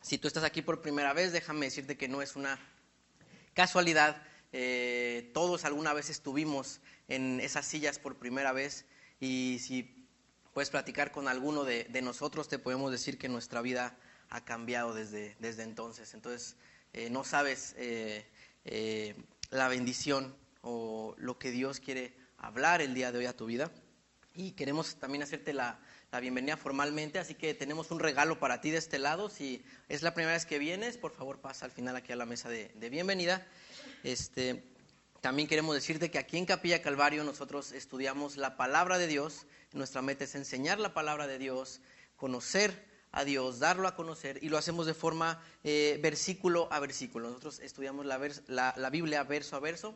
Si tú estás aquí por primera vez, déjame decirte que no es una casualidad. Todos alguna vez estuvimos en esas sillas por primera vez, y si puedes platicar con alguno de nosotros, te podemos decir que nuestra vida ha cambiado desde entonces. Entonces, no sabes la bendición o lo que Dios quiere hablar el día de hoy a tu vida. Y queremos también hacerte la bienvenida formalmente, así que tenemos un regalo para ti de este lado. Si es la primera vez que vienes, por favor pasa al final aquí a la mesa de bienvenida. También queremos decirte que aquí en Capilla Calvario nosotros estudiamos la palabra de Dios. Nuestra meta es enseñar la palabra de Dios, conocer a Dios, darlo a conocer, y lo hacemos de forma versículo a versículo. Nosotros estudiamos la Biblia verso a verso,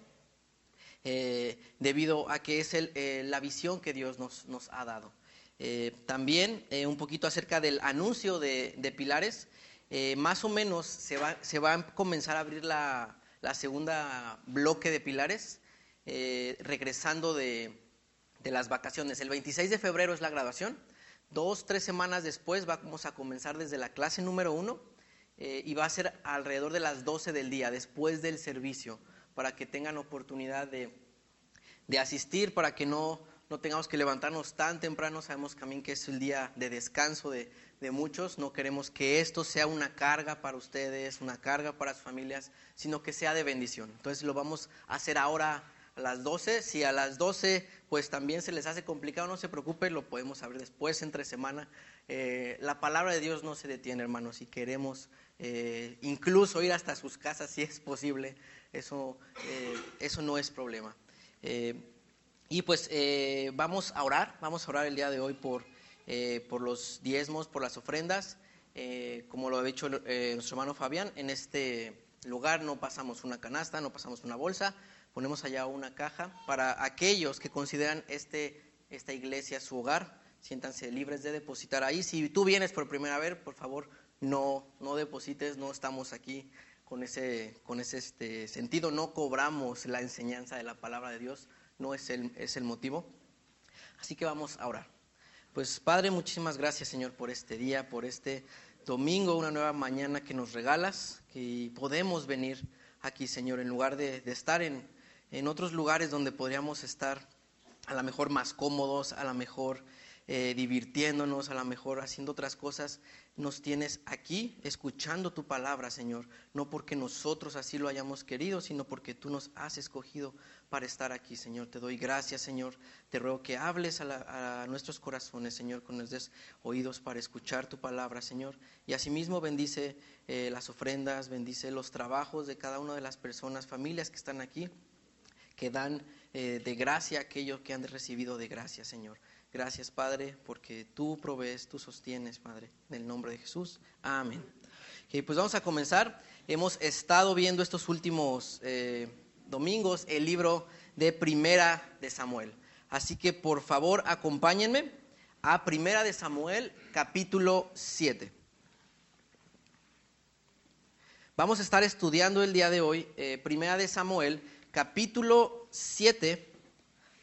debido a que es la visión que Dios nos ha dado. También un poquito acerca del anuncio de Pilares. Más o menos se va a comenzar a abrir la segunda bloque de Pilares, regresando de las vacaciones. El 26 de febrero es la graduación. 2-3 semanas después vamos a comenzar desde la clase número 1, y va a ser alrededor de las 12 del día, después del servicio, para que tengan oportunidad de asistir, para que no tengamos que levantarnos tan temprano. Sabemos también que es el día de descanso de muchos. No queremos que esto sea una carga para ustedes, una carga para sus familias, sino que sea de bendición. Entonces lo vamos a hacer ahora a las 12. Si a las 12 pues también se les hace complicado, no se preocupen, lo podemos abrir después, entre semana. La palabra de Dios no se detiene, hermanos, y queremos incluso ir hasta sus casas si es posible. Eso no es problema. Y pues vamos a orar el día de hoy por los diezmos, por las ofrendas. Como lo ha dicho nuestro hermano Fabián, en este lugar no pasamos una canasta, no pasamos una bolsa, ponemos allá una caja para aquellos que consideran esta iglesia su hogar. Siéntanse libres de depositar ahí. Si tú vienes por primera vez, por favor, no deposites. No estamos aquí con ese sentido. No cobramos la enseñanza de la palabra de Dios. No es el motivo. Así que vamos a orar. Pues Padre, muchísimas gracias, Señor, por este día, por este domingo, una nueva mañana que nos regalas, que podemos venir aquí, Señor, en lugar de estar en otros lugares donde podríamos estar a lo mejor más cómodos, a lo mejor divirtiéndonos, a lo mejor haciendo otras cosas. Nos tienes aquí escuchando tu palabra, Señor, no porque nosotros así lo hayamos querido, sino porque tú nos has escogido para estar aquí, Señor. Te doy gracias, Señor. Te ruego que hables a nuestros corazones, Señor, que nos des oídos para escuchar tu palabra, Señor. Y asimismo bendice las ofrendas, bendice los trabajos de cada una de las personas, familias que están aquí, que dan de gracia a aquellos que han recibido de gracia, Señor. Gracias, Padre, porque tú provees, tú sostienes, Padre, en el nombre de Jesús. Amén. Okay, pues vamos a comenzar. Hemos estado viendo estos últimos domingos el libro de Primera de Samuel. Así que por favor acompáñenme a Primera de Samuel, capítulo 7. Vamos a estar estudiando el día de hoy Primera de Samuel, capítulo 7,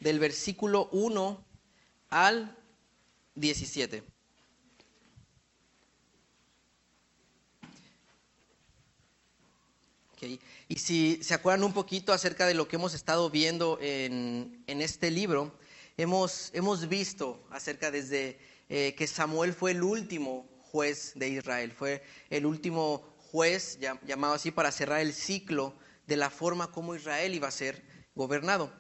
del versículo 1 al 17. Okay. Y si se acuerdan un poquito acerca de lo que hemos estado viendo en este libro, hemos visto acerca desde que Samuel fue el último juez de Israel, fue el último juez llamado así para cerrar el ciclo de la forma como Israel iba a ser gobernado.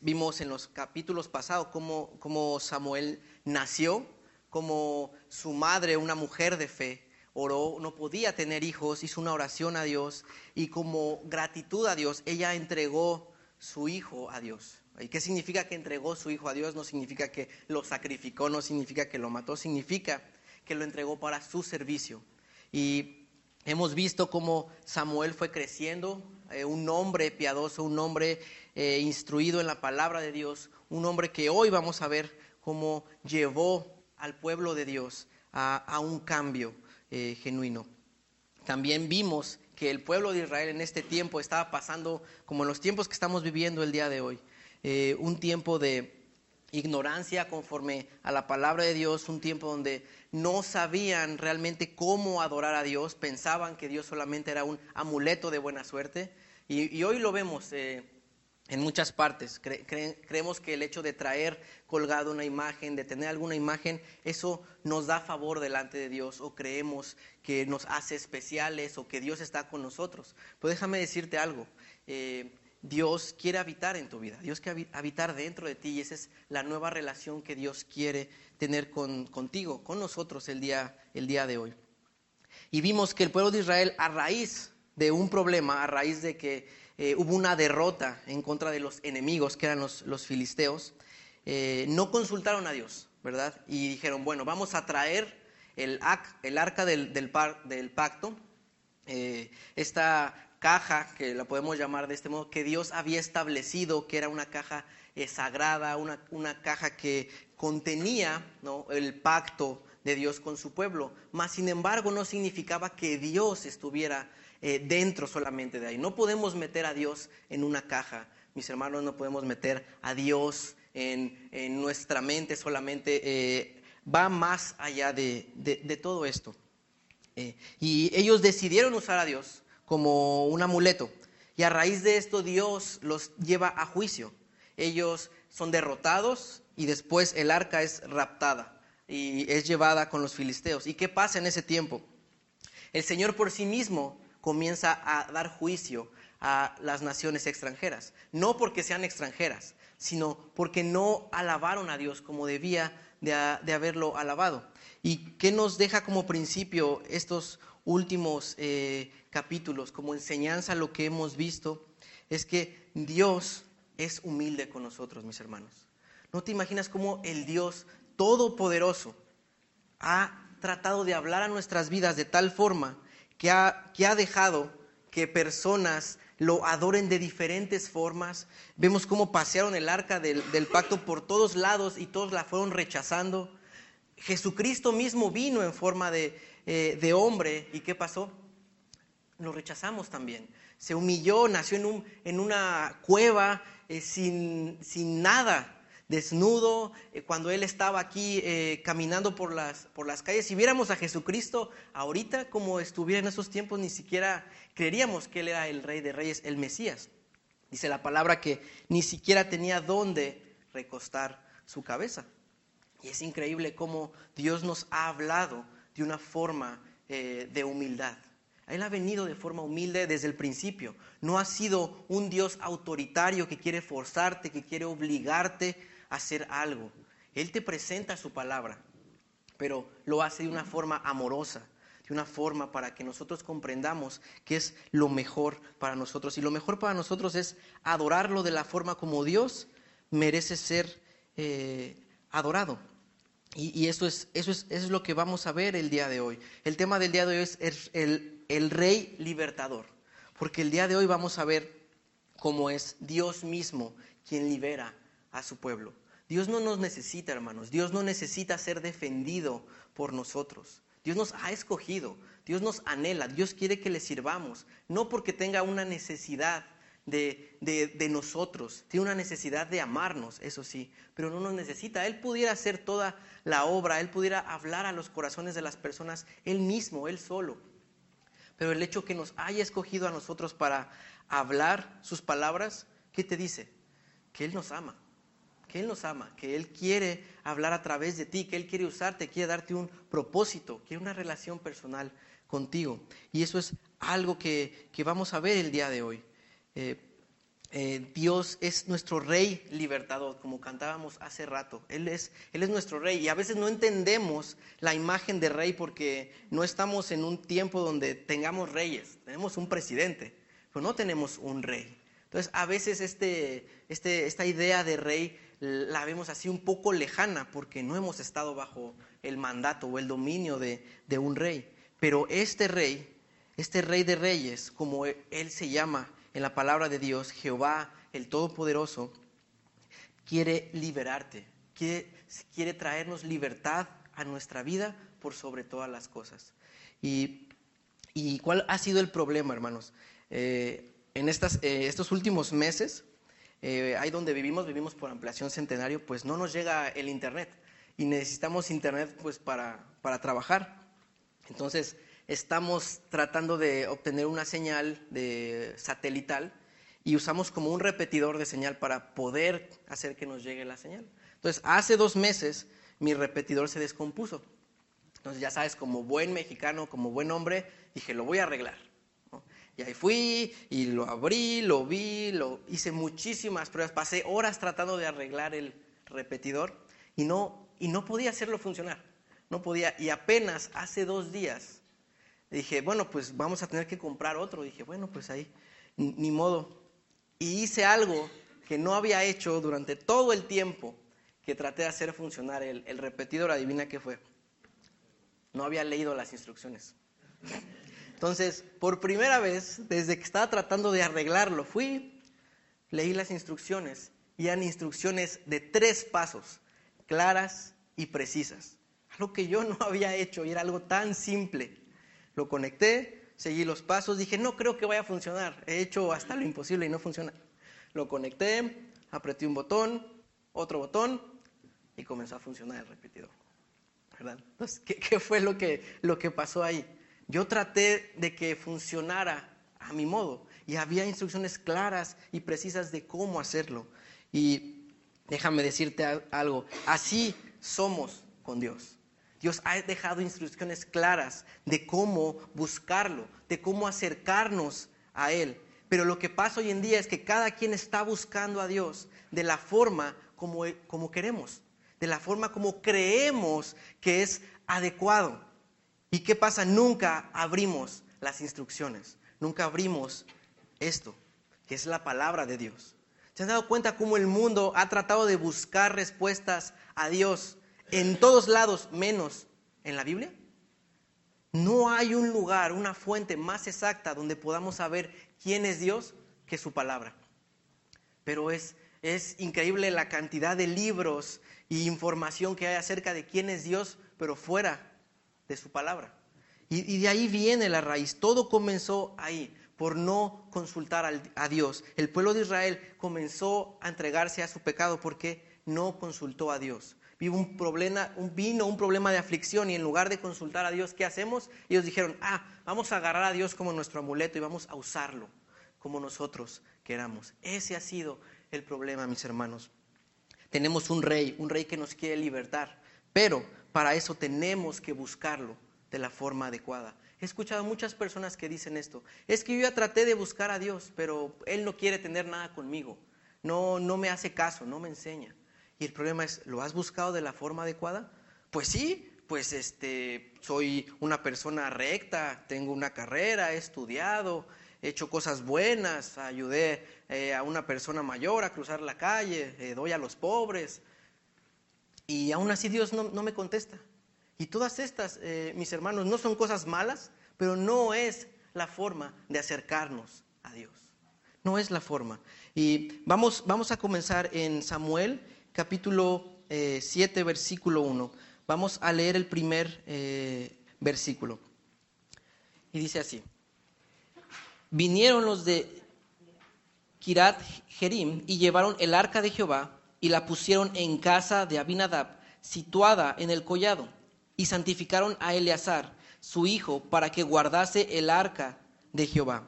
Vimos en los capítulos pasados cómo Samuel nació, cómo su madre, una mujer de fe, oró, no podía tener hijos, hizo una oración a Dios, y como gratitud a Dios, ella entregó su hijo a Dios. ¿Y qué significa que entregó su hijo a Dios? No significa que lo sacrificó, no significa que lo mató, significa que lo entregó para su servicio. Y hemos visto cómo Samuel fue creciendo, un hombre piadoso, un hombre instruido en la palabra de Dios, un hombre que hoy vamos a ver cómo llevó al pueblo de Dios a un cambio genuino. También vimos que el pueblo de Israel en este tiempo estaba pasando, como en los tiempos que estamos viviendo el día de hoy, un tiempo de ignorancia conforme a la palabra de Dios, un tiempo donde no sabían realmente cómo adorar a Dios, pensaban que Dios solamente era un amuleto de buena suerte, y hoy lo vemos en muchas partes. Creemos que el hecho de traer colgado una imagen, de tener alguna imagen, eso nos da favor delante de Dios, o creemos que nos hace especiales, o que Dios está con nosotros. Pero déjame decirte algo, Dios quiere habitar en tu vida, Dios quiere habitar dentro de ti, y esa es la nueva relación que Dios quiere tener contigo, con nosotros el día de hoy. Y vimos que el pueblo de Israel, a raíz de un problema, a raíz de que hubo una derrota en contra de los enemigos, que eran los filisteos, no consultaron a Dios, ¿verdad? Y dijeron, bueno, vamos a traer el arca del pacto, esta caja, que la podemos llamar de este modo, que Dios había establecido que era una caja sagrada, una caja que contenía, ¿no?, el pacto de Dios con su pueblo, mas sin embargo no significaba que Dios estuviera dentro solamente de ahí. No podemos meter a Dios en una caja, mis hermanos, no podemos meter a Dios en nuestra mente solamente, va más allá de todo esto. Y ellos decidieron usar a Dios como un amuleto, y a raíz de esto Dios los lleva a juicio. Ellos son derrotados y después el arca es raptada y es llevada con los filisteos. ¿Y qué pasa en ese tiempo? El Señor por sí mismo comienza a dar juicio a las naciones extranjeras, no porque sean extranjeras, sino porque no alabaron a Dios como debía de haberlo alabado. ¿Y qué nos deja como principio estos últimos capítulos, como enseñanza? Lo que hemos visto es que Dios es humilde con nosotros, mis hermanos. ¿No te imaginas cómo el Dios todopoderoso ha tratado de hablar a nuestras vidas de tal forma que ha dejado que personas lo adoren de diferentes formas? Vemos cómo pasearon el arca del pacto por todos lados y todos la fueron rechazando. Jesucristo mismo vino en forma de hombre, ¿y qué pasó? Lo rechazamos también. Se humilló, nació en una cueva sin nada, desnudo, cuando Él estaba aquí caminando por las calles. Si viéramos a Jesucristo ahorita como estuviera en esos tiempos, ni siquiera creeríamos que Él era el Rey de Reyes, el Mesías. Dice la palabra que ni siquiera tenía dónde recostar su cabeza. Y es increíble cómo Dios nos ha hablado de una forma de humildad. Él ha venido de forma humilde desde el principio. No ha sido un Dios autoritario que quiere forzarte, que quiere obligarte a hacer algo. Él te presenta su palabra, pero lo hace de una forma amorosa, de una forma para que nosotros comprendamos que es lo mejor para nosotros. Y lo mejor para nosotros es adorarlo de la forma como Dios merece ser adorado. Y eso es lo que vamos a ver el día de hoy. El tema del día de hoy es el Rey libertador, porque el día de hoy vamos a ver cómo es Dios mismo quien libera a su pueblo. Dios no nos necesita, hermanos. Dios no necesita ser defendido por nosotros. Dios nos ha escogido, Dios nos anhela, Dios quiere que le sirvamos, no porque tenga una necesidad de nosotros, tiene una necesidad de amarnos, eso sí, pero no nos necesita. Él pudiera hacer toda la obra, Él pudiera hablar a los corazones de las personas, Él mismo, Él solo. Pero el hecho que nos haya escogido a nosotros para hablar sus palabras, ¿qué te dice? Que Él nos ama, que Él nos ama, que Él quiere hablar a través de ti, que Él quiere usarte, quiere darte un propósito, quiere una relación personal contigo. Y eso es algo que vamos a ver el día de hoy. Dios es nuestro Rey libertador, como cantábamos hace rato. Él es nuestro Rey, y a veces no entendemos la imagen de Rey porque no estamos en un tiempo donde tengamos reyes. Tenemos un presidente, pero no tenemos un rey. Entonces a veces esta idea de rey la vemos así un poco lejana porque no hemos estado bajo el mandato o el dominio de un rey. Pero este rey de reyes, como él se llama en la palabra de Dios, Jehová, el Todopoderoso, quiere liberarte, quiere traernos libertad a nuestra vida por sobre todas las cosas. ¿Y cuál ha sido el problema, hermanos? En estos últimos meses ahí donde vivimos por Ampliación Centenario, pues no nos llega el internet y necesitamos internet pues para trabajar. Entonces estamos tratando de obtener una señal de satelital y usamos como un repetidor de señal para poder hacer que nos llegue la señal. Entonces hace 2 meses mi repetidor se descompuso. Entonces ya sabes, como buen mexicano, como buen hombre, dije, lo voy a arreglar, ¿no? Y ahí fui y lo abrí, lo vi, hice muchísimas pruebas, pasé horas tratando de arreglar el repetidor y no podía hacerlo funcionar, no podía. Y apenas hace 2 días dije, bueno, pues vamos a tener que comprar otro. Dije, bueno, pues ahí, ni modo. Y hice algo que no había hecho durante todo el tiempo que traté de hacer funcionar el repetidor. Adivina qué fue. No había leído las instrucciones. Entonces, por primera vez, desde que estaba tratando de arreglarlo, leí las instrucciones y eran instrucciones de 3 pasos, claras y precisas. Algo que yo no había hecho y era algo tan simple. Lo conecté, seguí los pasos, dije, no creo que vaya a funcionar. He hecho hasta lo imposible y no funciona. Lo conecté, apreté un botón, otro botón y comenzó a funcionar el repetidor, ¿verdad? Entonces, ¿qué fue lo que pasó ahí? Yo traté de que funcionara a mi modo y había instrucciones claras y precisas de cómo hacerlo. Y déjame decirte algo, así somos con Dios. Dios ha dejado instrucciones claras de cómo buscarlo, de cómo acercarnos a Él. Pero lo que pasa hoy en día es que cada quien está buscando a Dios de la forma como queremos, de la forma como creemos que es adecuado. ¿Y qué pasa? Nunca abrimos las instrucciones, nunca abrimos esto, que es la palabra de Dios. ¿Se han dado cuenta cómo el mundo ha tratado de buscar respuestas a Dios en todos lados, menos en la Biblia? No hay un lugar, una fuente más exacta donde podamos saber quién es Dios que su palabra. Pero es increíble la cantidad de libros e información que hay acerca de quién es Dios, pero fuera de su palabra. Y de ahí viene la raíz. Todo comenzó ahí, por no consultar a Dios. El pueblo de Israel comenzó a entregarse a su pecado porque no consultó a Dios. Vino un problema de aflicción y en lugar de consultar a Dios, ¿qué hacemos? Ellos dijeron, vamos a agarrar a Dios como nuestro amuleto y vamos a usarlo como nosotros queramos. Ese ha sido el problema, mis hermanos. Tenemos un rey que nos quiere libertar, pero para eso tenemos que buscarlo de la forma adecuada. He escuchado muchas personas que dicen esto, es que yo ya traté de buscar a Dios, pero Él no quiere tener nada conmigo, no me hace caso, no me enseña. Y el problema es, ¿lo has buscado de la forma adecuada? Pues sí, pues soy una persona recta, tengo una carrera, he estudiado, he hecho cosas buenas, ayudé a una persona mayor a cruzar la calle, doy a los pobres. Y aún así Dios no me contesta. Y todas estas, mis hermanos, no son cosas malas, pero no es la forma de acercarnos a Dios. No es la forma. Y vamos a comenzar en Samuel, capítulo 7, versículo 1. Vamos a leer el primer versículo. Y dice así. Vinieron los de Kiriat Jearim y llevaron el arca de Jehová y la pusieron en casa de Abinadab, situada en el collado, y santificaron a Eleazar, su hijo, para que guardase el arca de Jehová.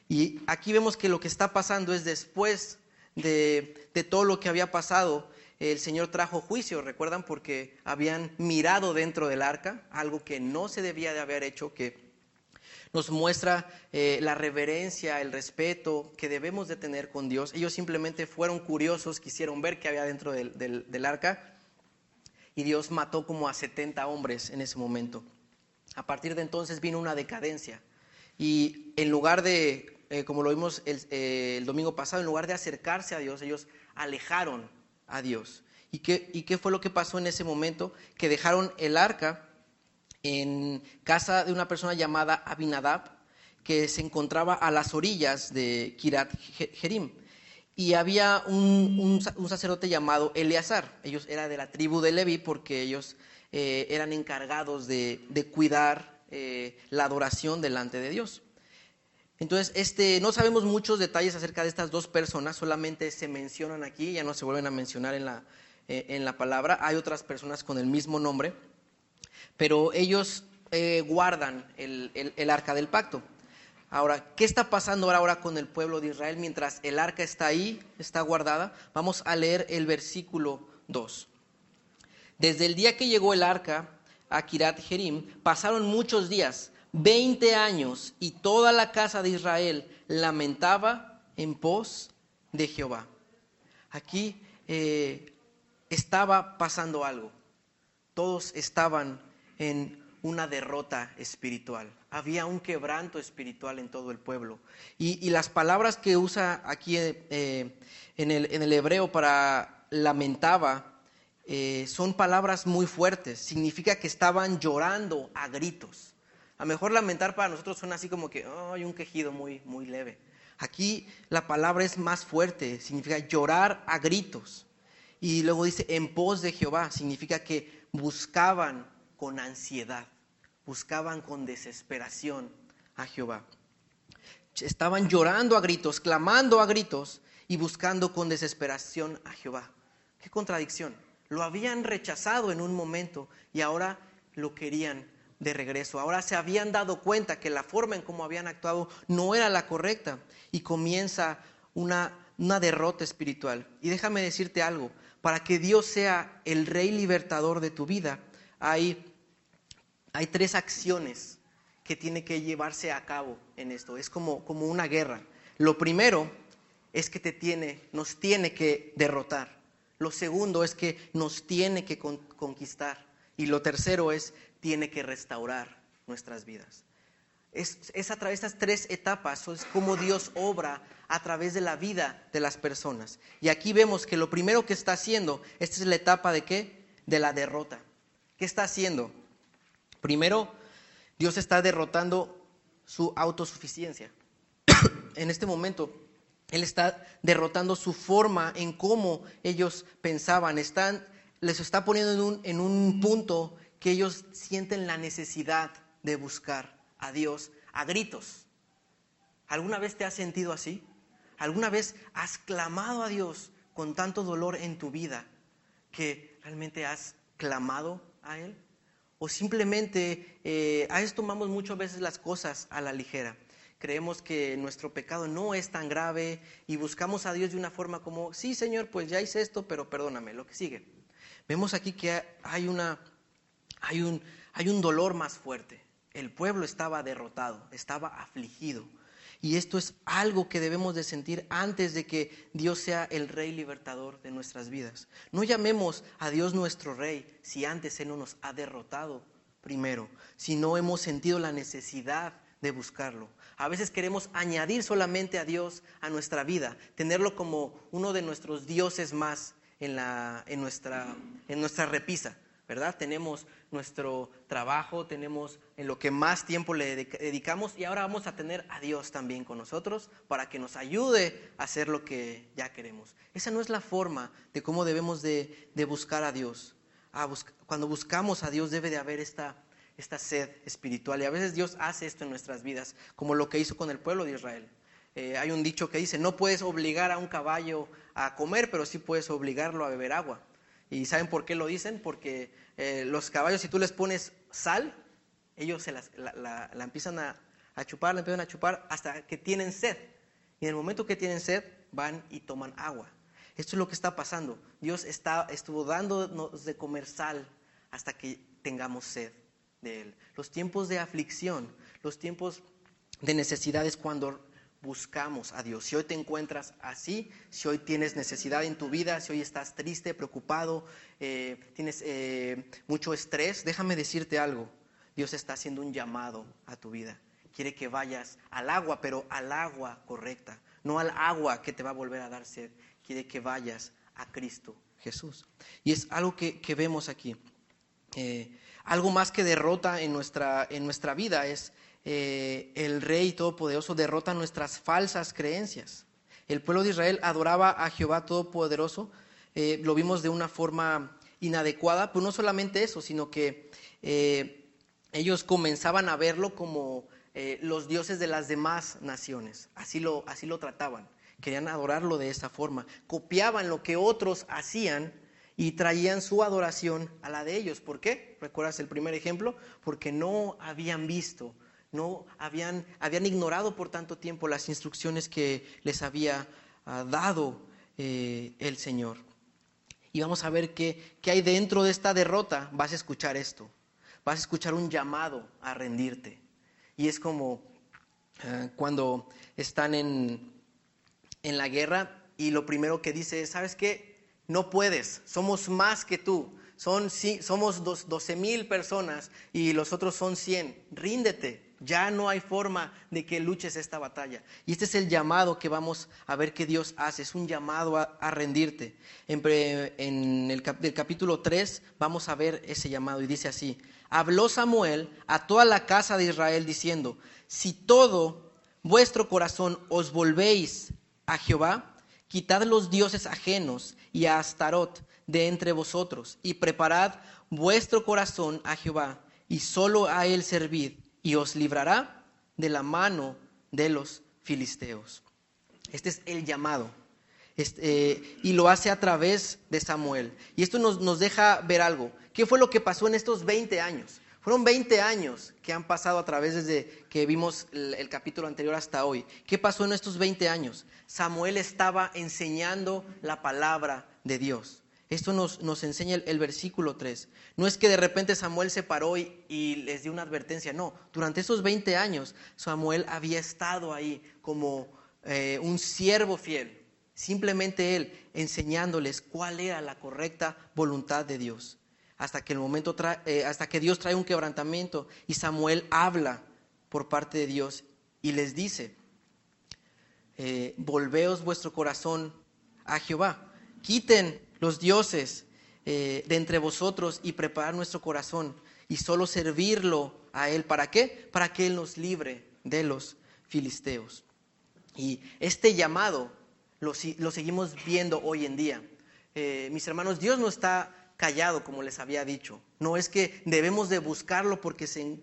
Y aquí vemos que lo que está pasando es después de todo lo que había pasado, el Señor trajo juicio, ¿recuerdan? Porque habían mirado dentro del arca, algo que no se debía de haber hecho, que nos muestra la reverencia, el respeto que debemos de tener con Dios. Ellos simplemente fueron curiosos, quisieron ver qué había dentro del arca, y Dios mató como a 70 hombres en ese momento. A partir de entonces vino una decadencia, y en lugar de, como lo vimos el domingo pasado, en lugar de acercarse a Dios, ellos alejaron a Dios. ¿Y qué fue lo que pasó en ese momento? Que dejaron el arca en casa de una persona llamada Abinadab, que se encontraba a las orillas de Kiriat Jearim. Y había un sacerdote llamado Eleazar. Ellos eran de la tribu de Leví porque ellos eran encargados de cuidar la adoración delante de Dios. Entonces, no sabemos muchos detalles acerca de estas dos personas, solamente se mencionan aquí, ya no se vuelven a mencionar en la palabra. Hay otras personas con el mismo nombre, pero ellos guardan el arca del pacto. Ahora, ¿qué está pasando ahora con el pueblo de Israel mientras el arca está ahí, está guardada? Vamos a leer el versículo 2. Desde el día que llegó el arca a Kirat Jearim, pasaron muchos días, 20 años, y toda la casa de Israel lamentaba en pos de Jehová. Aquí estaba pasando algo. Todos estaban en una derrota espiritual. Había un quebranto espiritual en todo el pueblo. Y las palabras que usa aquí en el hebreo para lamentaba son palabras muy fuertes. Significa que estaban llorando a gritos. A lo mejor lamentar para nosotros suena así como que hay un quejido muy, muy leve. Aquí la palabra es más fuerte, significa llorar a gritos. Y luego dice en pos de Jehová, significa que buscaban con ansiedad, buscaban con desesperación a Jehová. Estaban llorando a gritos, clamando a gritos y buscando con desesperación a Jehová. ¡Qué contradicción! Lo habían rechazado en un momento y ahora lo querían de regreso. Ahora se habían dado cuenta que la forma en cómo habían actuado no era la correcta y comienza una derrota espiritual. Y déjame decirte algo, para que Dios sea el Rey libertador de tu vida, hay 3 acciones que tienen que llevarse a cabo en esto. Es como una guerra. Lo primero es que nos tiene que derrotar. Lo segundo es que nos tiene que conquistar. Y lo tercero es, tiene que restaurar nuestras vidas. Es a través de estas 3 etapas, es como Dios obra a través de la vida de las personas. Y aquí vemos que lo primero que está haciendo, esta es la etapa ¿de qué? De la derrota. ¿Qué está haciendo? Primero, Dios está derrotando su autosuficiencia. En este momento, Él está derrotando su forma en cómo ellos pensaban. Les está poniendo en un punto que ellos sienten la necesidad de buscar a Dios a gritos. ¿Alguna vez te has sentido así? ¿Alguna vez has clamado a Dios con tanto dolor en tu vida que realmente has clamado a Él? O simplemente a veces tomamos muchas veces las cosas a la ligera. Creemos que nuestro pecado no es tan grave y buscamos a Dios de una forma como, sí, Señor, pues ya hice esto, pero perdóname, lo que sigue. Vemos aquí que hay un dolor más fuerte. El pueblo estaba derrotado, estaba afligido. Y esto es algo que debemos de sentir antes de que Dios sea el Rey libertador de nuestras vidas. No llamemos a Dios nuestro Rey si antes Él no nos ha derrotado primero, si no hemos sentido la necesidad de buscarlo. A veces queremos añadir solamente a Dios a nuestra vida, tenerlo como uno de nuestros dioses más en nuestra repisa, ¿verdad? Tenemos nuestro trabajo, tenemos en lo que más tiempo le dedicamos y ahora vamos a tener a Dios también con nosotros para que nos ayude a hacer lo que ya queremos. Esa no es la forma de cómo debemos de buscar a Dios. Cuando buscamos a Dios debe de haber esta sed espiritual y a veces Dios hace esto en nuestras vidas, como lo que hizo con el pueblo de Israel. Hay un dicho que dice, no puedes obligar a un caballo a comer, pero sí puedes obligarlo a beber agua. ¿Y saben por qué lo dicen? Porque los caballos, si tú les pones sal, ellos la empiezan a chupar, la empiezan a chupar hasta que tienen sed. Y en el momento que tienen sed, van y toman agua. Esto es lo que está pasando. Dios estuvo dándonos de comer sal hasta que tengamos sed de Él. Los tiempos de aflicción, los tiempos de necesidades cuando buscamos a Dios. Si hoy te encuentras así, si hoy tienes necesidad en tu vida, si hoy estás triste, preocupado, tienes mucho estrés, déjame decirte algo. Dios está haciendo un llamado a tu vida. Quiere que vayas al agua, pero al agua correcta, no al agua que te va a volver a dar sed. Quiere que vayas a Cristo Jesús. Y es algo que vemos aquí. Algo más que derrota en nuestra vida es el Rey Todopoderoso derrota nuestras falsas creencias. El pueblo de Israel adoraba a Jehová Todopoderoso, lo vimos de una forma inadecuada, pero no solamente eso, sino que ellos comenzaban a verlo como los dioses de las demás naciones. Así lo trataban. Querían adorarlo de esa forma. Copiaban lo que otros hacían y traían su adoración a la de ellos. ¿Por qué? ¿Recuerdas el primer ejemplo? Porque no habían visto, habían ignorado por tanto tiempo las instrucciones que les había dado el Señor. Y vamos a ver qué hay dentro de esta derrota. Vas a escuchar esto. Vas a escuchar un llamado a rendirte. Y es como cuando están en la guerra y lo primero que dice es, ¿sabes qué? No puedes, somos más que tú. Somos 12,000 personas y los otros son 100. Ríndete, ya no hay forma de que luches esta batalla. Y este es el llamado que vamos a ver que Dios hace, es un llamado a rendirte. En el capítulo 3 vamos a ver ese llamado y dice así: habló Samuel a toda la casa de Israel diciendo, si todo vuestro corazón os volvéis a Jehová, quitad los dioses ajenos y a Astarot de entre vosotros, y preparad vuestro corazón a Jehová, y solo a él servid, y os librará de la mano de los filisteos. Este es el llamado, y lo hace a través de Samuel. Y esto nos deja ver algo. ¿Qué fue lo que pasó en estos 20 años? Fueron 20 años que han pasado a través desde que vimos el capítulo anterior hasta hoy. ¿Qué pasó en estos 20 años? Samuel estaba enseñando la palabra de Dios. Esto nos enseña el versículo 3. No es que de repente Samuel se paró y les dio una advertencia. No, durante esos 20 años Samuel había estado ahí como un siervo fiel. Simplemente él enseñándoles cuál era la correcta voluntad de Dios. Hasta que Dios trae un quebrantamiento y Samuel habla por parte de Dios y les dice, volveos vuestro corazón a Jehová, quiten los dioses de entre vosotros y preparad nuestro corazón y solo servirlo a él. ¿Para qué? Para que él nos libre de los filisteos. Y este llamado lo seguimos viendo hoy en día. Mis hermanos, Dios no está callado, como les había dicho. No es que debemos de buscarlo porque se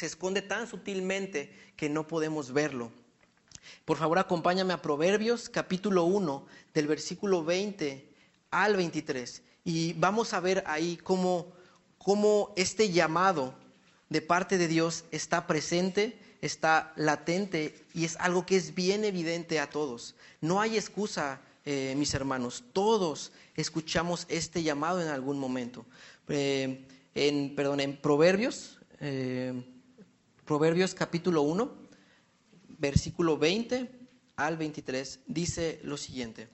esconde tan sutilmente que no podemos verlo. Por favor, acompáñame a Proverbios capítulo 1 del versículo 20 al 23 y vamos a ver ahí cómo este llamado de parte de Dios está presente, está latente y es algo que es bien evidente a todos. No hay excusa, mis hermanos, todos escuchamos este llamado en algún momento. En Proverbios capítulo 1, versículo 20 al 23, dice lo siguiente: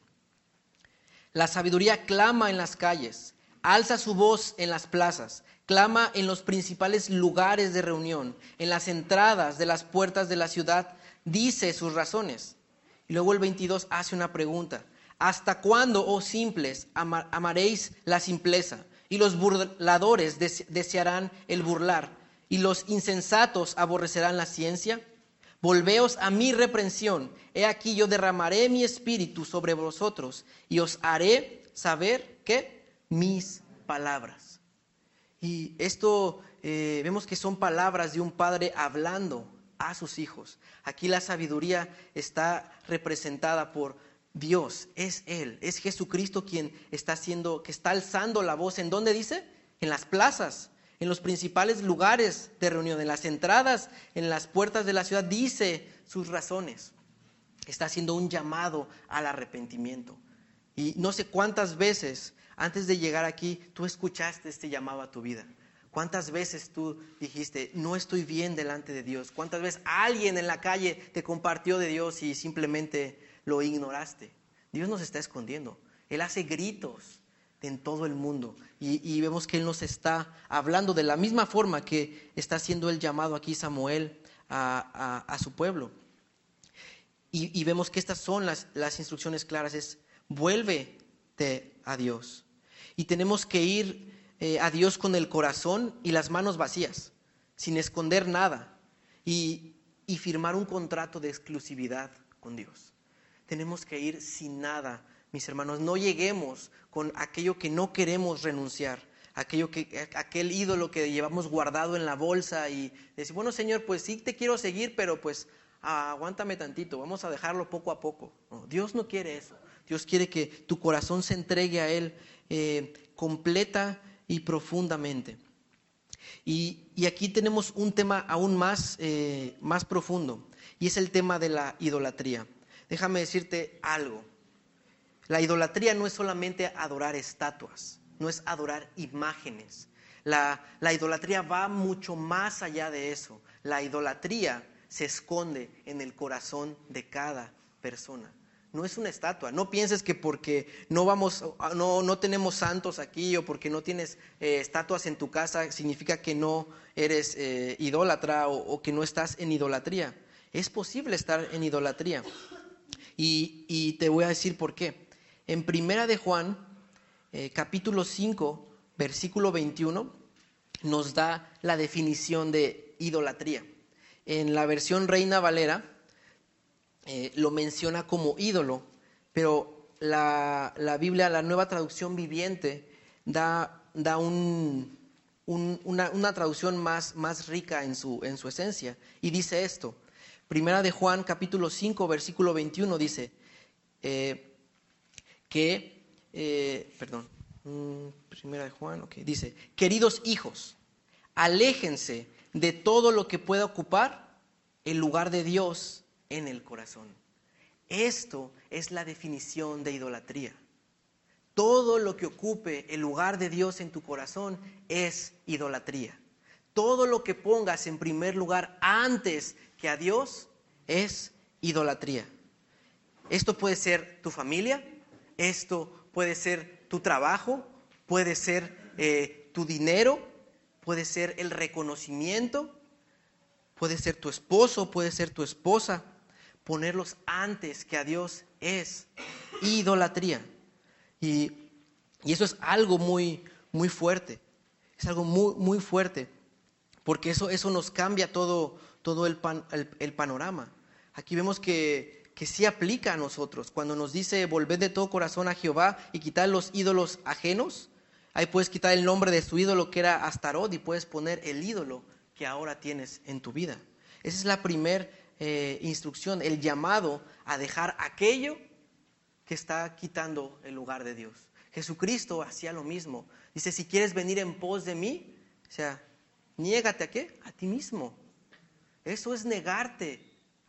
la sabiduría clama en las calles, alza su voz en las plazas, clama en los principales lugares de reunión, en las entradas de las puertas de la ciudad, dice sus razones. Y luego el 22 hace una pregunta: ¿hasta cuándo, oh simples, amaréis la simpleza? Y los burladores desearán el burlar, y los insensatos aborrecerán la ciencia. Volveos a mi reprensión, he aquí yo derramaré mi espíritu sobre vosotros, y os haré saber, ¿qué? Mis palabras. Y esto vemos que son palabras de un padre hablando a sus hijos. Aquí la sabiduría está representada por Dios, es Él, es Jesucristo quien está alzando la voz. ¿En dónde dice? En las plazas, en los principales lugares de reunión, en las entradas, en las puertas de la ciudad, dice sus razones. Está haciendo un llamado al arrepentimiento. Y no sé cuántas veces antes de llegar aquí tú escuchaste este llamado a tu vida. ¿Cuántas veces tú dijiste, no estoy bien delante de Dios? ¿Cuántas veces alguien en la calle te compartió de Dios y simplemente lo ignoraste? Dios nos está escondiendo. Él hace gritos en todo el mundo y vemos que Él nos está hablando de la misma forma que está haciendo el llamado aquí Samuel a su pueblo. Y vemos que estas son las instrucciones claras, es vuélvete a Dios. Y tenemos que ir a Dios con el corazón y las manos vacías, sin esconder nada y firmar un contrato de exclusividad con Dios. Tenemos que ir sin nada, mis hermanos. No lleguemos con aquello que no queremos renunciar, aquel ídolo que llevamos guardado en la bolsa y decir, bueno, Señor, pues sí te quiero seguir, pero pues aguántame tantito, vamos a dejarlo poco a poco. No, Dios no quiere eso. Dios quiere que tu corazón se entregue a Él completa y profundamente. Y aquí tenemos un tema aún más profundo, y es el tema de la idolatría. Déjame decirte algo. La idolatría no es solamente adorar estatuas, no es adorar imágenes. La idolatría va mucho más allá de eso. La idolatría se esconde en el corazón de cada persona. No es una estatua. No pienses que porque no tenemos santos aquí o porque no tienes estatuas en tu casa significa que no eres idólatra o que no estás en idolatría. Es posible estar en idolatría. Y te voy a decir por qué. En Primera de Juan, capítulo 5, versículo 21, nos da la definición de idolatría. En la versión Reina Valera lo menciona como ídolo, pero la Biblia, la Nueva Traducción Viviente, da una traducción más rica en su esencia, y dice esto. Primera de Juan, capítulo 5, versículo 21, dice Primera de Juan, dice, queridos hijos, aléjense de todo lo que pueda ocupar el lugar de Dios en el corazón. Esto es la definición de idolatría. Todo lo que ocupe el lugar de Dios en tu corazón es idolatría. Todo lo que pongas en primer lugar antes que a Dios es idolatría. Esto puede ser tu familia, esto puede ser tu trabajo, puede ser tu dinero, puede ser el reconocimiento, puede ser tu esposo, puede ser tu esposa. Ponerlos antes que a Dios es idolatría. Y eso es algo muy, muy fuerte. Es algo muy, muy fuerte. Porque eso nos cambia todo el panorama. Aquí vemos que sí aplica a nosotros. Cuando nos dice volved de todo corazón a Jehová y quitad los ídolos ajenos, ahí puedes quitar el nombre de su ídolo que era Astarot y puedes poner el ídolo que ahora tienes en tu vida. Esa es la primera instrucción, el llamado a dejar aquello que está quitando el lugar de Dios. Jesucristo hacía lo mismo. Dice, si quieres venir en pos de mí, o sea, niégate ¿a qué? A ti mismo. Eso es negarte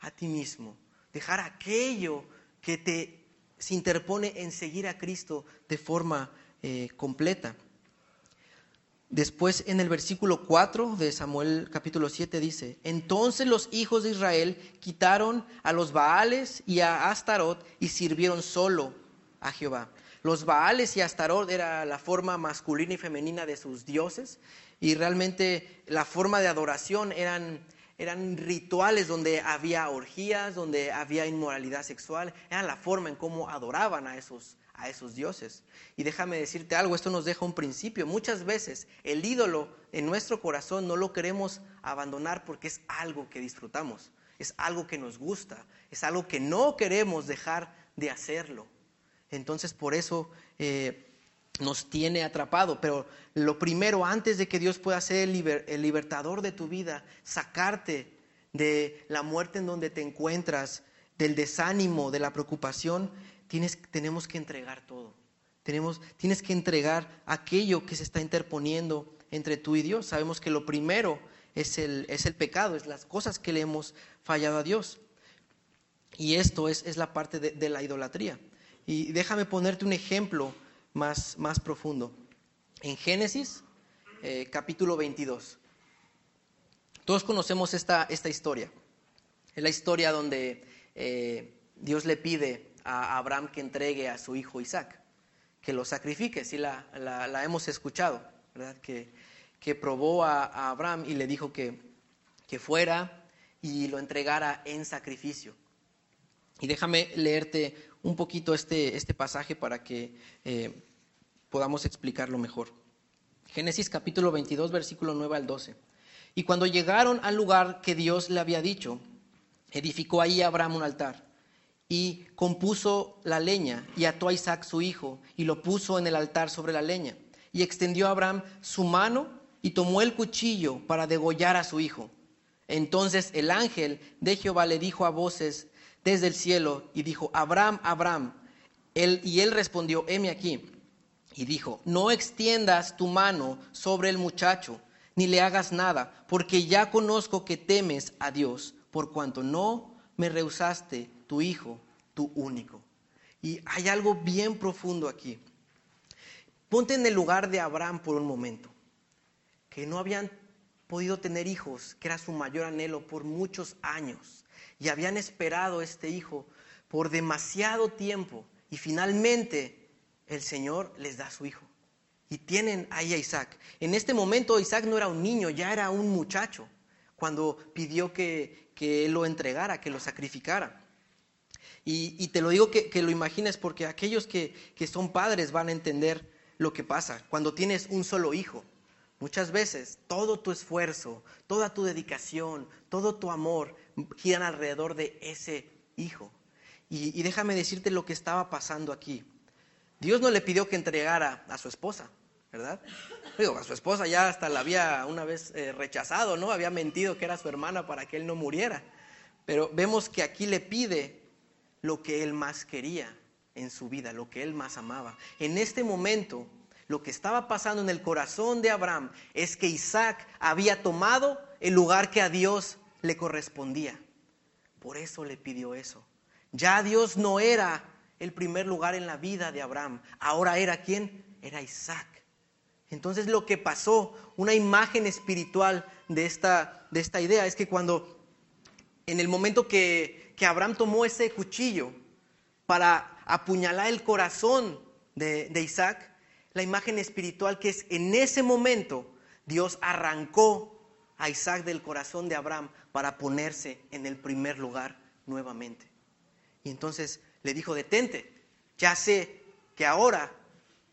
a ti mismo. Dejar aquello que se interpone en seguir a Cristo de forma completa. Después en el versículo 4 de Samuel capítulo 7 dice, entonces los hijos de Israel quitaron a los Baales y a Astarot y sirvieron solo a Jehová. Los Baales y Astarot era la forma masculina y femenina de sus dioses, y realmente la forma de adoración eran rituales donde había orgías, donde había inmoralidad sexual. Era la forma en cómo adoraban a esos dioses. Y déjame decirte algo, esto nos deja un principio. Muchas veces el ídolo en nuestro corazón no lo queremos abandonar porque es algo que disfrutamos, es algo que nos gusta, es algo que no queremos dejar de hacerlo. Entonces por eso nos tiene atrapado. Pero lo primero, antes de que Dios pueda ser el libertador de tu vida, sacarte de la muerte en donde te encuentras, del desánimo, de la preocupación, tenemos que entregar todo. Tienes que entregar aquello que se está interponiendo entre tú y Dios. Sabemos que lo primero es el pecado, es las cosas que le hemos fallado a Dios. Y esto es la parte de la idolatría. Y déjame ponerte un ejemplo más profundo. En Génesis, capítulo 22. Todos conocemos esta historia. Es la historia donde Dios le pide a Abraham que entregue a su hijo Isaac, que lo sacrifique. Sí, la hemos escuchado, ¿verdad? Que probó a Abraham y le dijo que fuera y lo entregara en sacrificio. Y déjame leerte un poquito este pasaje para que podamos explicarlo mejor. Génesis capítulo 22, versículo 9 al 12. Y cuando llegaron al lugar que Dios le había dicho, edificó ahí Abraham un altar y compuso la leña y ató a Isaac su hijo y lo puso en el altar sobre la leña. Y extendió a Abraham su mano y tomó el cuchillo para degollar a su hijo. Entonces el ángel de Jehová le dijo a voces desde el cielo y dijo: Abraham, Abraham. Y él respondió: heme aquí. Y dijo: no extiendas tu mano sobre el muchacho, ni le hagas nada, porque ya conozco que temes a Dios, por cuanto no me rehusaste tu hijo, tu único. Y hay algo bien profundo aquí. Ponte en el lugar de Abraham por un momento, que no habían podido tener hijos, que era su mayor anhelo por muchos años, y habían esperado este hijo por demasiado tiempo, y finalmente el Señor les da a su hijo, y tienen ahí a Isaac. En este momento Isaac no era un niño, ya era un muchacho, cuando pidió que él lo entregara, que lo sacrificara. Y te lo digo que lo imagines, porque aquellos que son padres van a entender lo que pasa cuando tienes un solo hijo. Muchas veces todo tu esfuerzo, toda tu dedicación, todo tu amor giran alrededor de ese hijo. Y déjame decirte lo que estaba pasando aquí. Dios no le pidió que entregara a su esposa, ¿verdad? Digo, a su esposa ya hasta la había una vez rechazado, ¿no? Había mentido que era su hermana para que él no muriera. Pero vemos que aquí le pide lo que él más quería en su vida, lo que él más amaba. En este momento, lo que estaba pasando en el corazón de Abraham es que Isaac había tomado el lugar que a Dios le correspondía. Por eso le pidió eso. Ya Dios no era el primer lugar en la vida de Abraham. Ahora era ¿quién? Era Isaac. Entonces lo que pasó, una imagen espiritual de esta idea, es que cuando en el momento que Abraham tomó ese cuchillo para apuñalar el corazón de Isaac, la imagen espiritual que es en ese momento Dios arrancó a Isaac del corazón de Abraham para ponerse en el primer lugar nuevamente. Y entonces le dijo: detente, ya sé que ahora,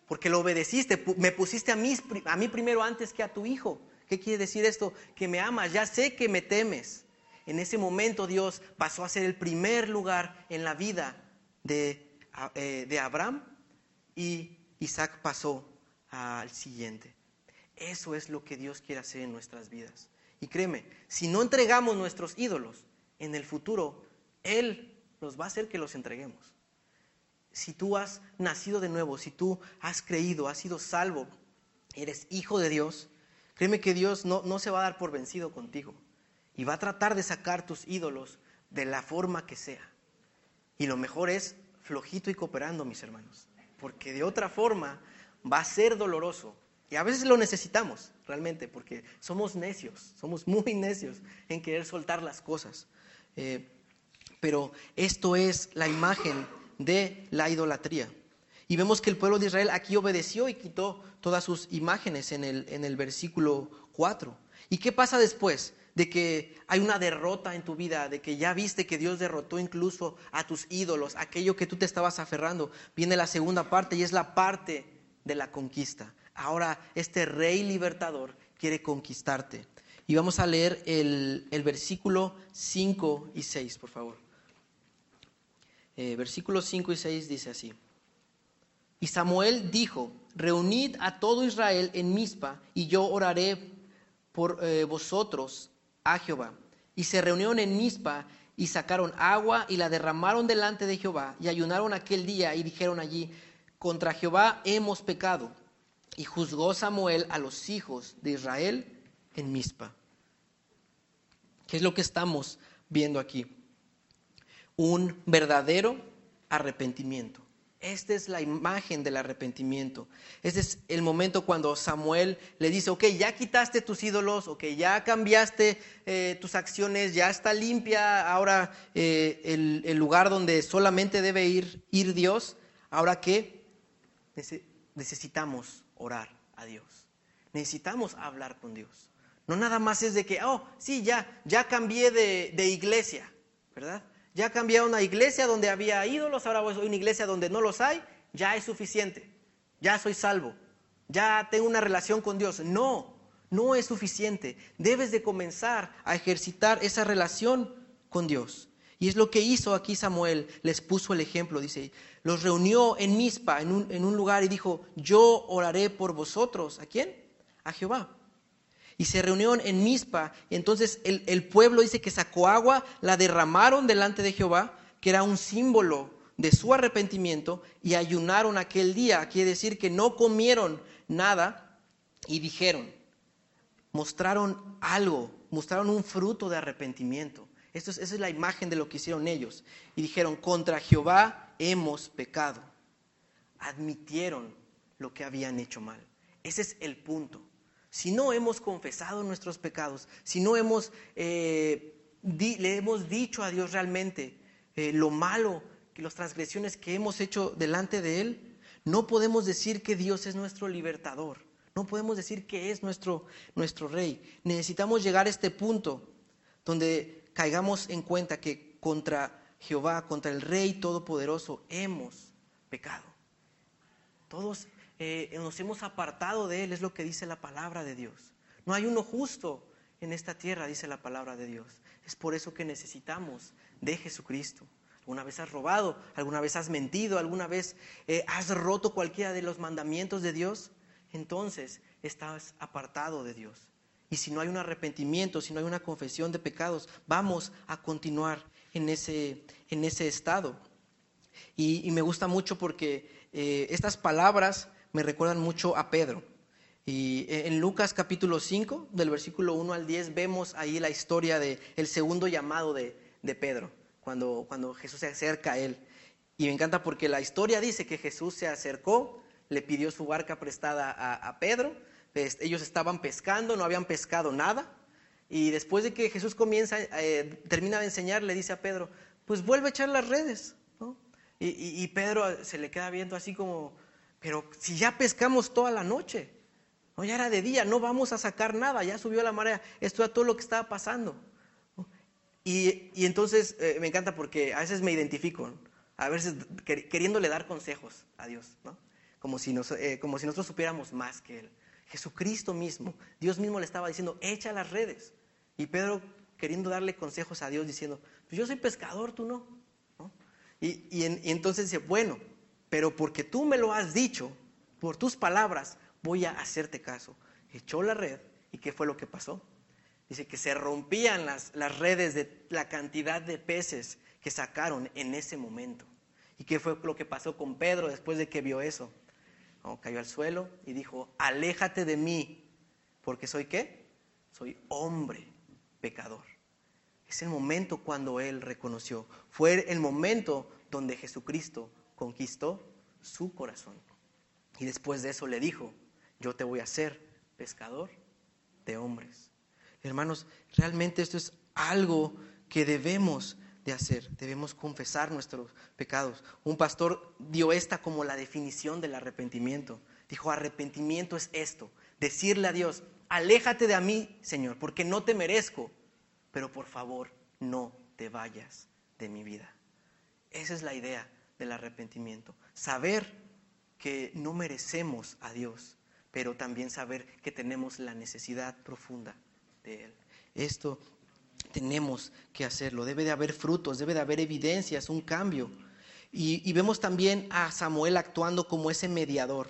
porque lo obedeciste, me pusiste a mí primero antes que a tu hijo. ¿Qué quiere decir esto? Que me amas, ya sé que me temes. En ese momento Dios pasó a ser el primer lugar en la vida de Abraham, y Isaac pasó al siguiente. Eso es lo que Dios quiere hacer en nuestras vidas. Y créeme, si no entregamos nuestros ídolos, en el futuro Él nos va a hacer que los entreguemos. Si tú has nacido de nuevo, si tú has creído, has sido salvo, eres hijo de Dios, créeme que Dios no se va a dar por vencido contigo. Y va a tratar de sacar tus ídolos de la forma que sea. Y lo mejor es flojito y cooperando, mis hermanos. Porque de otra forma va a ser doloroso. Y a veces lo necesitamos, realmente, porque somos necios. Somos muy necios en querer soltar las cosas. Pero esto es la imagen de la idolatría. Y vemos que el pueblo de Israel aquí obedeció y quitó todas sus imágenes en el versículo 4. ¿Y qué pasa después de que hay una derrota en tu vida, de que ya viste que Dios derrotó incluso a tus ídolos, aquello que tú te estabas aferrando? Viene la segunda parte, y es la parte de la conquista. Ahora este rey libertador quiere conquistarte. Y vamos a leer el versículo 5 y 6, por favor. Versículos 5 y 6 dice así: y Samuel dijo: reunid a todo Israel en Mizpa, y yo oraré por vosotros a Jehová. Y se reunieron en Mizpa, y sacaron agua, y la derramaron delante de Jehová, y ayunaron aquel día, y dijeron allí: contra Jehová hemos pecado. Y juzgó Samuel a los hijos de Israel en Mizpa. ¿Qué es lo que estamos viendo aquí? Un verdadero arrepentimiento. Esta es la imagen del arrepentimiento. Este es el momento cuando Samuel le dice: ok, ya quitaste tus ídolos, ok, ya cambiaste tus acciones, ya está limpia ahora el lugar donde solamente debe ir Dios. Ahora que necesitamos orar a Dios, necesitamos hablar con Dios. No nada más es de que, sí, ya cambié de iglesia, ¿verdad? Ya cambié a una iglesia donde había ídolos, ahora voy a una iglesia donde no los hay, ya es suficiente, ya soy salvo, ya tengo una relación con Dios. No es suficiente. Debes de comenzar a ejercitar esa relación con Dios. Y es lo que hizo aquí Samuel, les puso el ejemplo, dice, los reunió en Mizpa, en un lugar y dijo, yo oraré por vosotros. ¿A quién? A Jehová. Y se reunieron en Mizpa, y entonces el pueblo dice que sacó agua, la derramaron delante de Jehová, que era un símbolo de su arrepentimiento, y ayunaron aquel día. Quiere decir que no comieron nada y dijeron, mostraron algo, mostraron un fruto de arrepentimiento. Esa es la imagen de lo que hicieron ellos. Y dijeron, contra Jehová hemos pecado. Admitieron lo que habían hecho mal. Ese es el punto. Si no hemos confesado nuestros pecados, si no hemos, le hemos dicho a Dios realmente lo malo, que las transgresiones que hemos hecho delante de Él, no podemos decir que Dios es nuestro libertador. No podemos decir que es nuestro Rey. Necesitamos llegar a este punto donde caigamos en cuenta que contra Jehová, contra el Rey Todopoderoso, hemos pecado. Todos nos hemos apartado de Él, es lo que dice la palabra de Dios. No hay uno justo en esta tierra, dice la palabra de Dios. Es por eso que necesitamos de Jesucristo. ¿Alguna vez has robado? ¿Alguna vez has mentido? ¿Alguna vez has roto cualquiera de los mandamientos de Dios? Entonces estás apartado de Dios. Y si no hay un arrepentimiento, si no hay una confesión de pecados, vamos a continuar en ese estado. Y me gusta mucho porque estas palabras me recuerdan mucho a Pedro. Y en Lucas capítulo 5, del versículo 1 al 10, vemos ahí la historia del segundo llamado de Pedro, cuando Jesús se acerca a él. Y me encanta porque la historia dice que Jesús se acercó, le pidió su barca prestada a Pedro. Ellos estaban pescando, no habían pescado nada. Y después de que Jesús termina de enseñar, le dice a Pedro, pues vuelve a echar las redes, ¿no? Y Pedro se le queda viendo así como, pero si ya pescamos toda la noche, ¿no? Ya era de día, no vamos a sacar nada, ya subió la marea, esto era todo lo que estaba pasando, ¿no? Y entonces me encanta porque a veces me identifico, ¿no? A veces queriéndole dar consejos a Dios, ¿no? Como si nosotros supiéramos más que Él. Jesucristo mismo, Dios mismo le estaba diciendo, echa las redes. Y Pedro queriendo darle consejos a Dios diciendo, pues yo soy pescador, tú no, ¿no? Y entonces dice, bueno, pero porque tú me lo has dicho, por tus palabras, voy a hacerte caso. Echó la red, ¿y qué fue lo que pasó? Dice que se rompían las redes de la cantidad de peces que sacaron en ese momento. ¿Y qué fue lo que pasó con Pedro después de que vio eso? No, cayó al suelo y dijo, aléjate de mí, porque ¿soy qué? Soy hombre pecador. Es el momento cuando él reconoció. Fue el momento donde Jesucristo conquistó su corazón. Y después de eso le dijo, yo te voy a hacer pescador de hombres. Hermanos, realmente esto es algo que debemos de hacer. Debemos confesar nuestros pecados. Un pastor dio esta como la definición del arrepentimiento. Dijo, arrepentimiento es esto, decirle a Dios, aléjate de mí, Señor, porque no te merezco, pero por favor, no te vayas de mi vida. Esa es la idea del arrepentimiento. Saber que no merecemos a Dios, pero también saber que tenemos la necesidad profunda de Él. Esto tenemos que hacerlo. Debe de haber frutos, debe de haber evidencias, un cambio. Y vemos también a Samuel actuando como ese mediador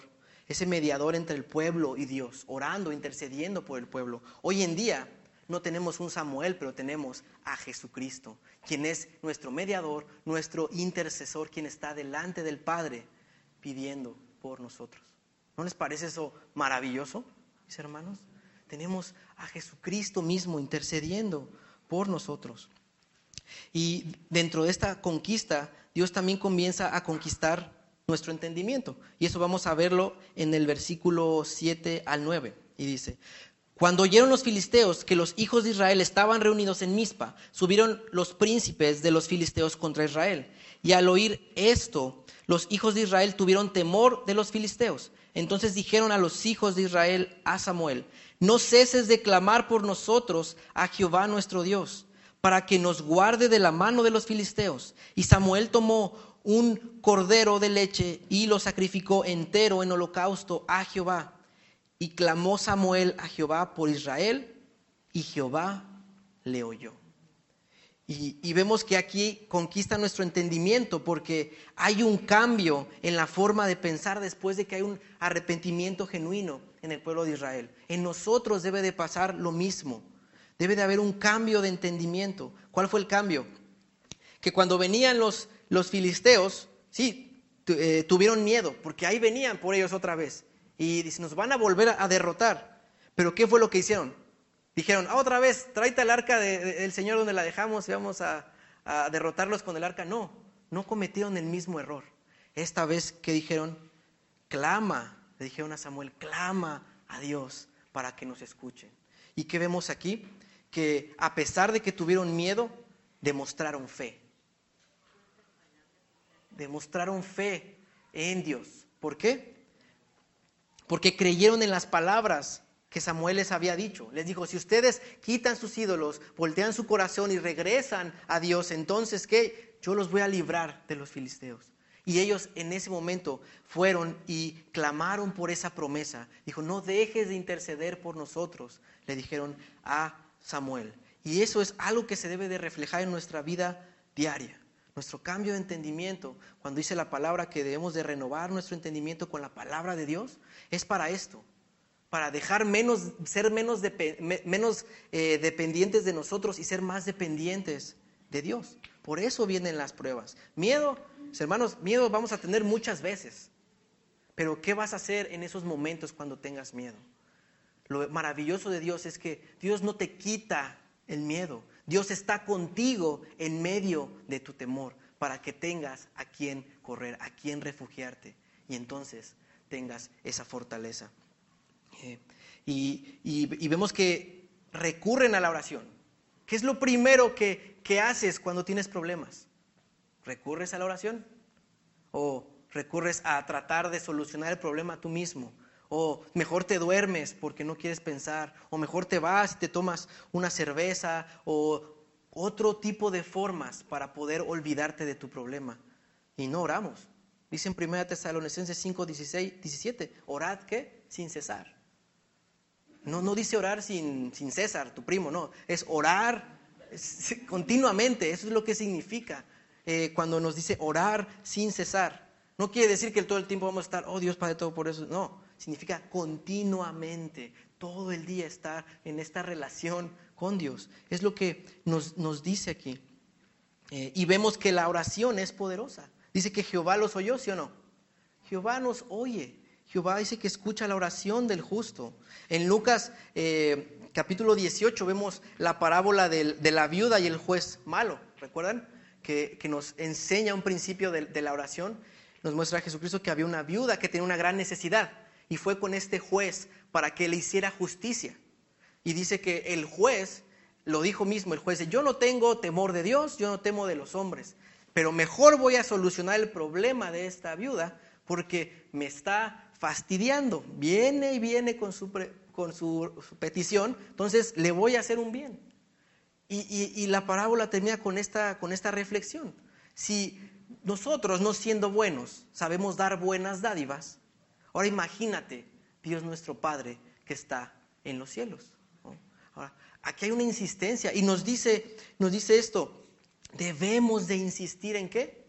entre el pueblo y Dios, orando, intercediendo por el pueblo. Hoy en día no tenemos un Samuel, pero tenemos a Jesucristo, quien es nuestro mediador, nuestro intercesor, quien está delante del Padre pidiendo por nosotros. ¿No les parece eso maravilloso, mis hermanos? Tenemos a Jesucristo mismo intercediendo por nosotros. Y dentro de esta conquista, Dios también comienza a conquistar nuestro entendimiento. Y eso vamos a verlo en el versículo 7 al 9. Y dice, cuando oyeron los filisteos que los hijos de Israel estaban reunidos en Mizpa, subieron los príncipes de los filisteos contra Israel. Y al oír esto, los hijos de Israel tuvieron temor de los filisteos. Entonces dijeron a los hijos de Israel a Samuel, no ceses de clamar por nosotros a Jehová nuestro Dios, para que nos guarde de la mano de los filisteos. Y Samuel tomó un cordero de leche y lo sacrificó entero en holocausto a Jehová. Y clamó Samuel a Jehová por Israel, y Jehová le oyó. Y vemos que aquí conquista nuestro entendimiento porque hay un cambio en la forma de pensar después de que hay un arrepentimiento genuino en el pueblo de Israel. En nosotros debe de pasar lo mismo. Debe de haber un cambio de entendimiento. ¿Cuál fue el cambio? Que cuando venían los filisteos, sí, tuvieron miedo porque ahí venían por ellos otra vez. Y dicen, nos van a volver a derrotar. Pero ¿qué fue lo que hicieron? Dijeron, otra vez, tráete al arca del Señor donde la dejamos y vamos a derrotarlos con el arca. No cometieron el mismo error. Esta vez que dijeron, clama, le dijeron a Samuel, clama a Dios para que nos escuchen. ¿Y qué vemos aquí? Que a pesar de que tuvieron miedo, demostraron fe. Demostraron fe en Dios. ¿Por qué? Porque creyeron en las palabras que Samuel les había dicho. Les dijo, si ustedes quitan sus ídolos, voltean su corazón y regresan a Dios, entonces ¿qué? Yo los voy a librar de los filisteos. Y ellos en ese momento fueron y clamaron por esa promesa. Dijo, no dejes de interceder por nosotros, le dijeron a Samuel. Y eso es algo que se debe de reflejar en nuestra vida diaria. Nuestro cambio de entendimiento, cuando dice la palabra que debemos de renovar nuestro entendimiento con la palabra de Dios, es para esto. Para dejar ser menos dependientes de nosotros y ser más dependientes de Dios. Por eso vienen las pruebas. Miedo, hermanos, miedo vamos a tener muchas veces. Pero ¿qué vas a hacer en esos momentos cuando tengas miedo? Lo maravilloso de Dios es que Dios no te quita el miedo. Dios está contigo en medio de tu temor para que tengas a quien correr, a quien refugiarte. Y entonces tengas esa fortaleza. Y vemos que recurren a la oración. ¿Qué es lo primero que haces cuando tienes problemas? ¿Recurres a la oración? ¿O recurres a tratar de solucionar el problema tú mismo? ¿O mejor te duermes porque no quieres pensar? ¿O mejor te vas y te tomas una cerveza? ¿O otro tipo de formas para poder olvidarte de tu problema? Y no oramos. Dice en 1 Tesalonicenses 5, 16, 17, orad ¿qué? Sin cesar. No dice orar sin César, tu primo, no. Es orar continuamente, eso es lo que significa cuando nos dice orar sin cesar. No quiere decir que todo el tiempo vamos a estar, oh Dios Padre todo por eso. No, significa continuamente, todo el día estar en esta relación con Dios. Es lo que nos dice aquí. Y vemos que la oración es poderosa. Dice que Jehová los oyó, ¿sí o no? Jehová nos oye. Jehová dice que escucha la oración del justo. En Lucas capítulo 18 vemos la parábola de la viuda y el juez malo. ¿Recuerdan? Que nos enseña un principio de la oración. Nos muestra a Jesucristo que había una viuda que tenía una gran necesidad. Y fue con este juez para que le hiciera justicia. Y dice que el juez, lo dijo mismo el juez, yo no tengo temor de Dios, yo no temo de los hombres. Pero mejor voy a solucionar el problema de esta viuda porque me está fastidiando, viene y viene con su petición, entonces le voy a hacer un bien. Y la parábola termina con esta reflexión. Si nosotros, no siendo buenos, sabemos dar buenas dádivas, ahora imagínate Dios nuestro Padre que está en los cielos, ¿no? Ahora, aquí hay una insistencia y nos dice esto, debemos de insistir ¿en qué?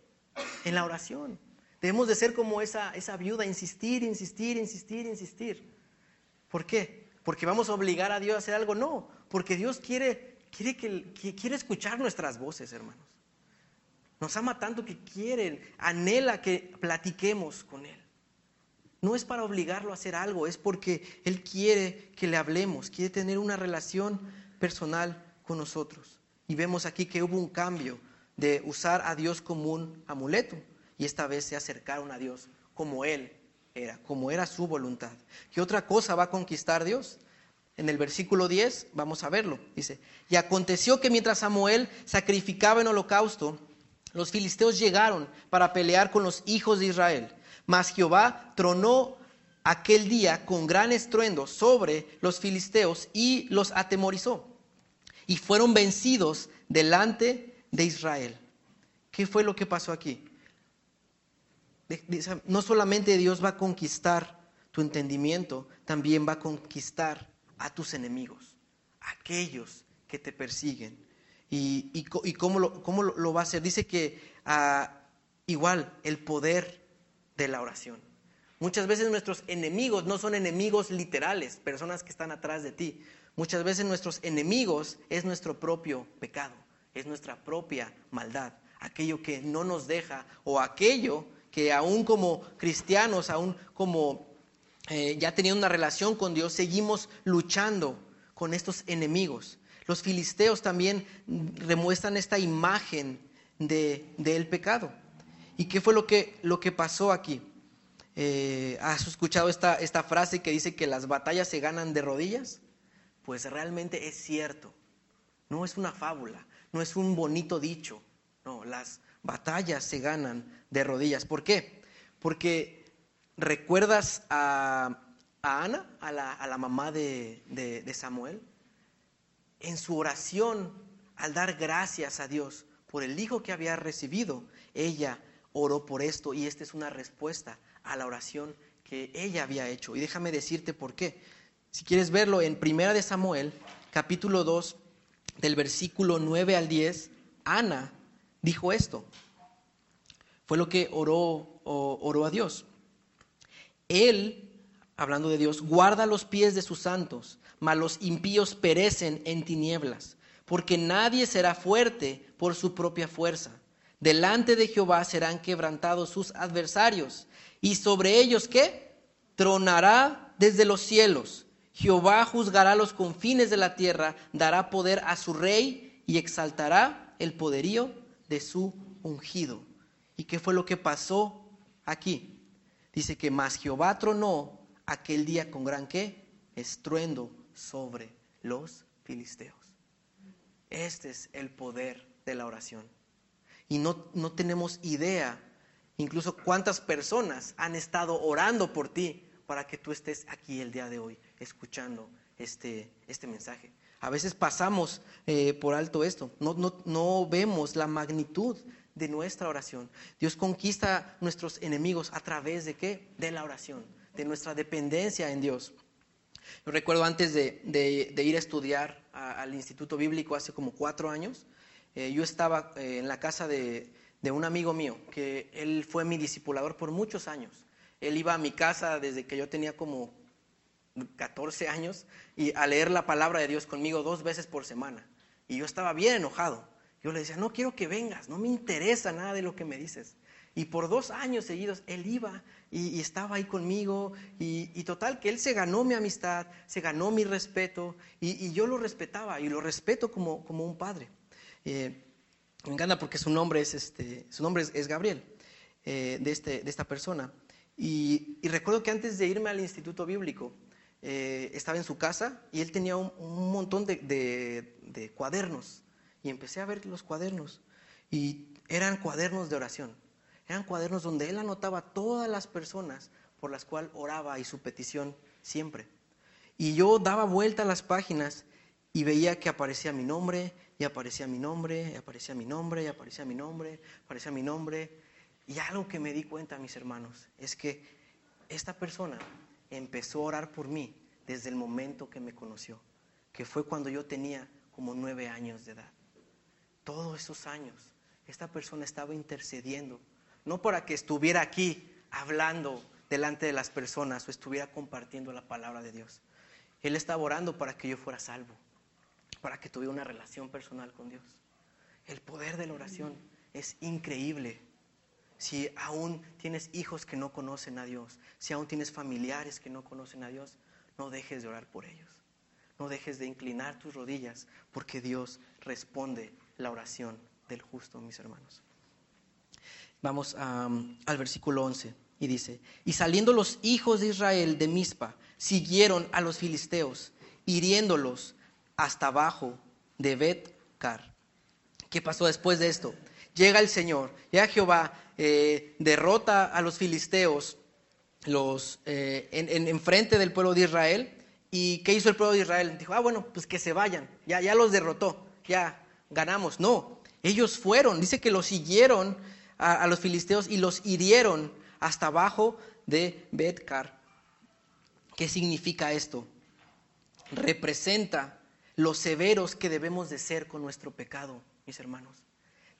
En la oración. Debemos de ser como esa viuda, insistir. ¿Por qué? ¿Porque vamos a obligar a Dios a hacer algo? No, porque Dios quiere escuchar nuestras voces, hermanos. Nos ama tanto que anhela que platiquemos con Él. No es para obligarlo a hacer algo, es porque Él quiere que le hablemos, quiere tener una relación personal con nosotros. Y vemos aquí que hubo un cambio de usar a Dios como un amuleto. Y esta vez se acercaron a Dios como Él era, como era su voluntad. ¿Qué otra cosa va a conquistar Dios? En el versículo 10 vamos a verlo. Dice, y aconteció que mientras Samuel sacrificaba en holocausto, los filisteos llegaron para pelear con los hijos de Israel. Mas Jehová tronó aquel día con gran estruendo sobre los filisteos y los atemorizó. Y fueron vencidos delante de Israel. ¿Qué fue lo que pasó aquí? No solamente Dios va a conquistar tu entendimiento, también va a conquistar a tus enemigos, aquellos que te persiguen. ¿Y cómo lo va a hacer? Dice que igual el poder de la oración. Muchas veces nuestros enemigos no son enemigos literales, personas que están atrás de ti. Muchas veces nuestros enemigos es nuestro propio pecado, es nuestra propia maldad, aquello que no nos deja o aquello que aún como cristianos, aún como ya teniendo una relación con Dios, seguimos luchando con estos enemigos. Los filisteos también demuestran esta imagen del pecado. ¿Y qué fue lo que pasó aquí? ¿Has escuchado esta frase que dice que las batallas se ganan de rodillas? Pues realmente es cierto. No es una fábula, no es un bonito dicho. No, las batallas se ganan de rodillas. ¿Por qué? Porque ¿recuerdas a Ana, a la mamá de Samuel? En su oración, al dar gracias a Dios por el hijo que había recibido, ella oró por esto, y esta es una respuesta a la oración que ella había hecho. Y déjame decirte por qué. Si quieres verlo en 1 de Samuel, capítulo 2, del versículo 9 al 10, Ana dijo esto. Fue lo que oró a Dios. Él, hablando de Dios, guarda los pies de sus santos, mas los impíos perecen en tinieblas, porque nadie será fuerte por su propia fuerza. Delante de Jehová serán quebrantados sus adversarios, y sobre ellos, ¿qué? Tronará desde los cielos. Jehová juzgará los confines de la tierra, dará poder a su rey y exaltará el poderío de su ungido. ¿Y qué fue lo que pasó aquí? Dice que más Jehová tronó aquel día con gran ¿qué? Estruendo sobre los filisteos. Este es el poder de la oración. Y no tenemos idea, incluso cuántas personas han estado orando por ti para que tú estés aquí el día de hoy, escuchando este mensaje. A veces pasamos por alto esto, no vemos la magnitud de nuestra oración. Dios conquista nuestros enemigos a través de ¿qué? De la oración, de nuestra dependencia en Dios. Yo recuerdo antes de ir a estudiar al Instituto Bíblico hace como 4 años, yo estaba en la casa de un amigo mío, que él fue mi discipulador por muchos años. Él iba a mi casa desde que yo tenía como 14 años y a leer la palabra de Dios conmigo 2 veces por semana. Y yo estaba bien enojado. Yo le decía, no quiero que vengas, no me interesa nada de lo que me dices. Y por 2 años seguidos él iba y estaba ahí conmigo y total que él se ganó mi amistad, se ganó mi respeto y yo lo respetaba y lo respeto como un padre. Me encanta porque su nombre es Gabriel, de esta persona. Y recuerdo que antes de irme al Instituto Bíblico, estaba en su casa y él tenía un montón de cuadernos. Y empecé a ver los cuadernos y eran cuadernos de oración. Eran cuadernos donde él anotaba todas las personas por las cuales oraba y su petición siempre. Y yo daba vuelta a las páginas y veía que aparecía mi nombre, y aparecía mi nombre, y aparecía mi nombre, y aparecía mi nombre, aparecía mi nombre. Y algo que me di cuenta, mis hermanos, es que esta persona empezó a orar por mí desde el momento que me conoció, que fue cuando yo tenía como 9 años de edad. Todos esos años, esta persona estaba intercediendo, no para que estuviera aquí hablando delante de las personas o estuviera compartiendo la palabra de Dios. Él estaba orando para que yo fuera salvo, para que tuviera una relación personal con Dios. El poder de la oración es increíble. Si aún tienes hijos que no conocen a Dios, si aún tienes familiares que no conocen a Dios, no dejes de orar por ellos. No dejes de inclinar tus rodillas, porque Dios responde la oración del justo, mis hermanos. Vamos al versículo 11 y dice: y saliendo los hijos de Israel de Mizpa, siguieron a los filisteos, hiriéndolos hasta abajo de Bet-car. ¿Qué pasó después de esto? Llega el Señor, llega Jehová, derrota a los filisteos en frente del pueblo de Israel. ¿Y qué hizo el pueblo de Israel? Dijo, bueno, pues que se vayan, ya los derrotó, ya ganamos. No, ellos fueron, dice que los siguieron a los filisteos y los hirieron hasta abajo de Bet-car. ¿Qué significa esto? Representa lo severos que debemos de ser con nuestro pecado, mis hermanos.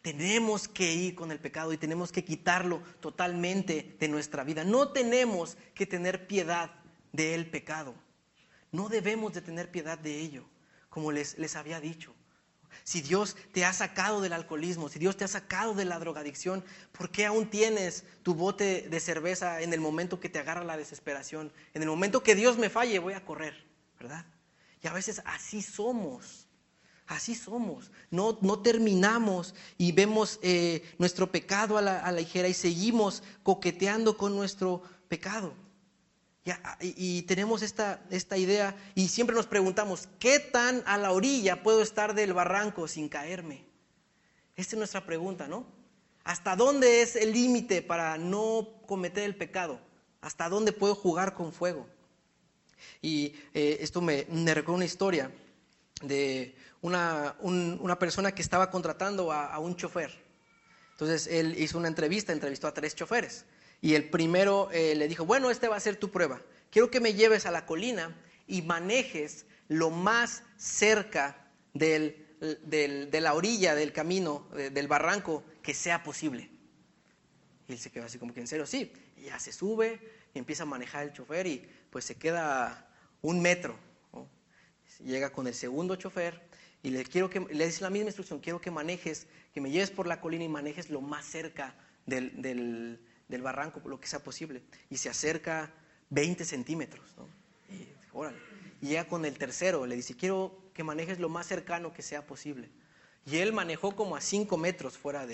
Tenemos que ir con el pecado y tenemos que quitarlo totalmente de nuestra vida. No tenemos que tener piedad del pecado. No debemos de tener piedad de ello, como les había dicho. Si Dios te ha sacado del alcoholismo, si Dios te ha sacado de la drogadicción, ¿por qué aún tienes tu bote de cerveza en el momento que te agarra la desesperación? En el momento que Dios me falle, voy a correr, ¿verdad? Y a veces así somos. Así somos, no terminamos y vemos nuestro pecado a la ligera y seguimos coqueteando con nuestro pecado. Y tenemos esta idea y siempre nos preguntamos, ¿qué tan a la orilla puedo estar del barranco sin caerme? Esta es nuestra pregunta, ¿no? ¿Hasta dónde es el límite para no cometer el pecado? ¿Hasta dónde puedo jugar con fuego? Y esto me recuerda una historia de una persona que estaba contratando a un chofer. Entonces él hizo una entrevistó a 3 choferes. Y el primero le dijo, bueno, esta va a ser tu prueba. Quiero que me lleves a la colina y manejes lo más cerca de la orilla del camino, del barranco, que sea posible. Y él se quedó así como que, ¿en serio? Sí. Y ya se sube y empieza a manejar el chofer y pues se queda 1 metro, ¿no? Llega con el segundo chofer y le dice la misma instrucción, quiero que manejes, que me lleves por la colina y manejes lo más cerca del barranco, lo que sea posible. Y se acerca 20 centímetros, ¿no? Y órale. Y llega con el tercero, le dice, quiero que manejes lo más cercano que sea posible. Y él manejó como a 5 metros fuera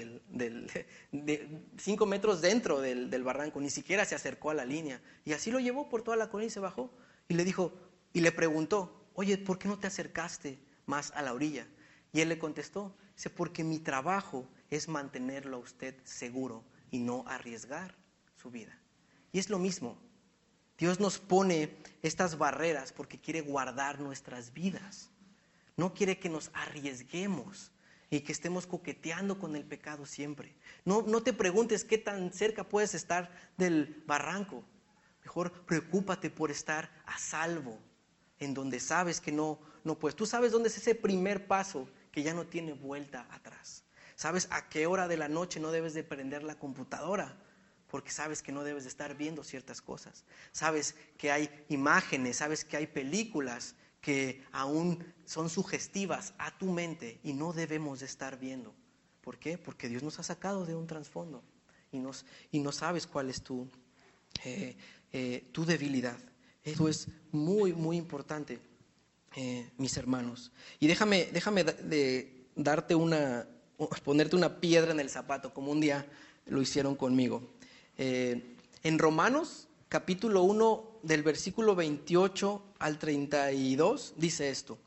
5 metros dentro del barranco, ni siquiera se acercó a la línea. Y así lo llevó por toda la colina y se bajó. Y le dijo, y le preguntó, oye, ¿por qué no te acercaste más a la orilla? Y él le contestó, dice, porque mi trabajo es mantenerlo a usted seguro y no arriesgar su vida. Y es lo mismo. Dios nos pone estas barreras porque quiere guardar nuestras vidas. No quiere que nos arriesguemos y que estemos coqueteando con el pecado siempre. No te preguntes qué tan cerca puedes estar del barranco. Mejor preocúpate por estar a salvo en donde sabes que no puedes. Tú sabes dónde es ese primer paso que ya no tiene vuelta atrás. Sabes a qué hora de la noche no debes de prender la computadora porque sabes que no debes de estar viendo ciertas cosas. Sabes que hay imágenes, sabes que hay películas que aún son sugestivas a tu mente y no debemos de estar viendo. ¿Por qué? Porque Dios nos ha sacado de un trasfondo y no sabes cuál es tu debilidad. Eso es muy, muy importante, mis hermanos. Y déjame ponerte una piedra en el zapato, como un día lo hicieron conmigo. En Romanos, capítulo 1, del versículo 28 al 32, dice esto.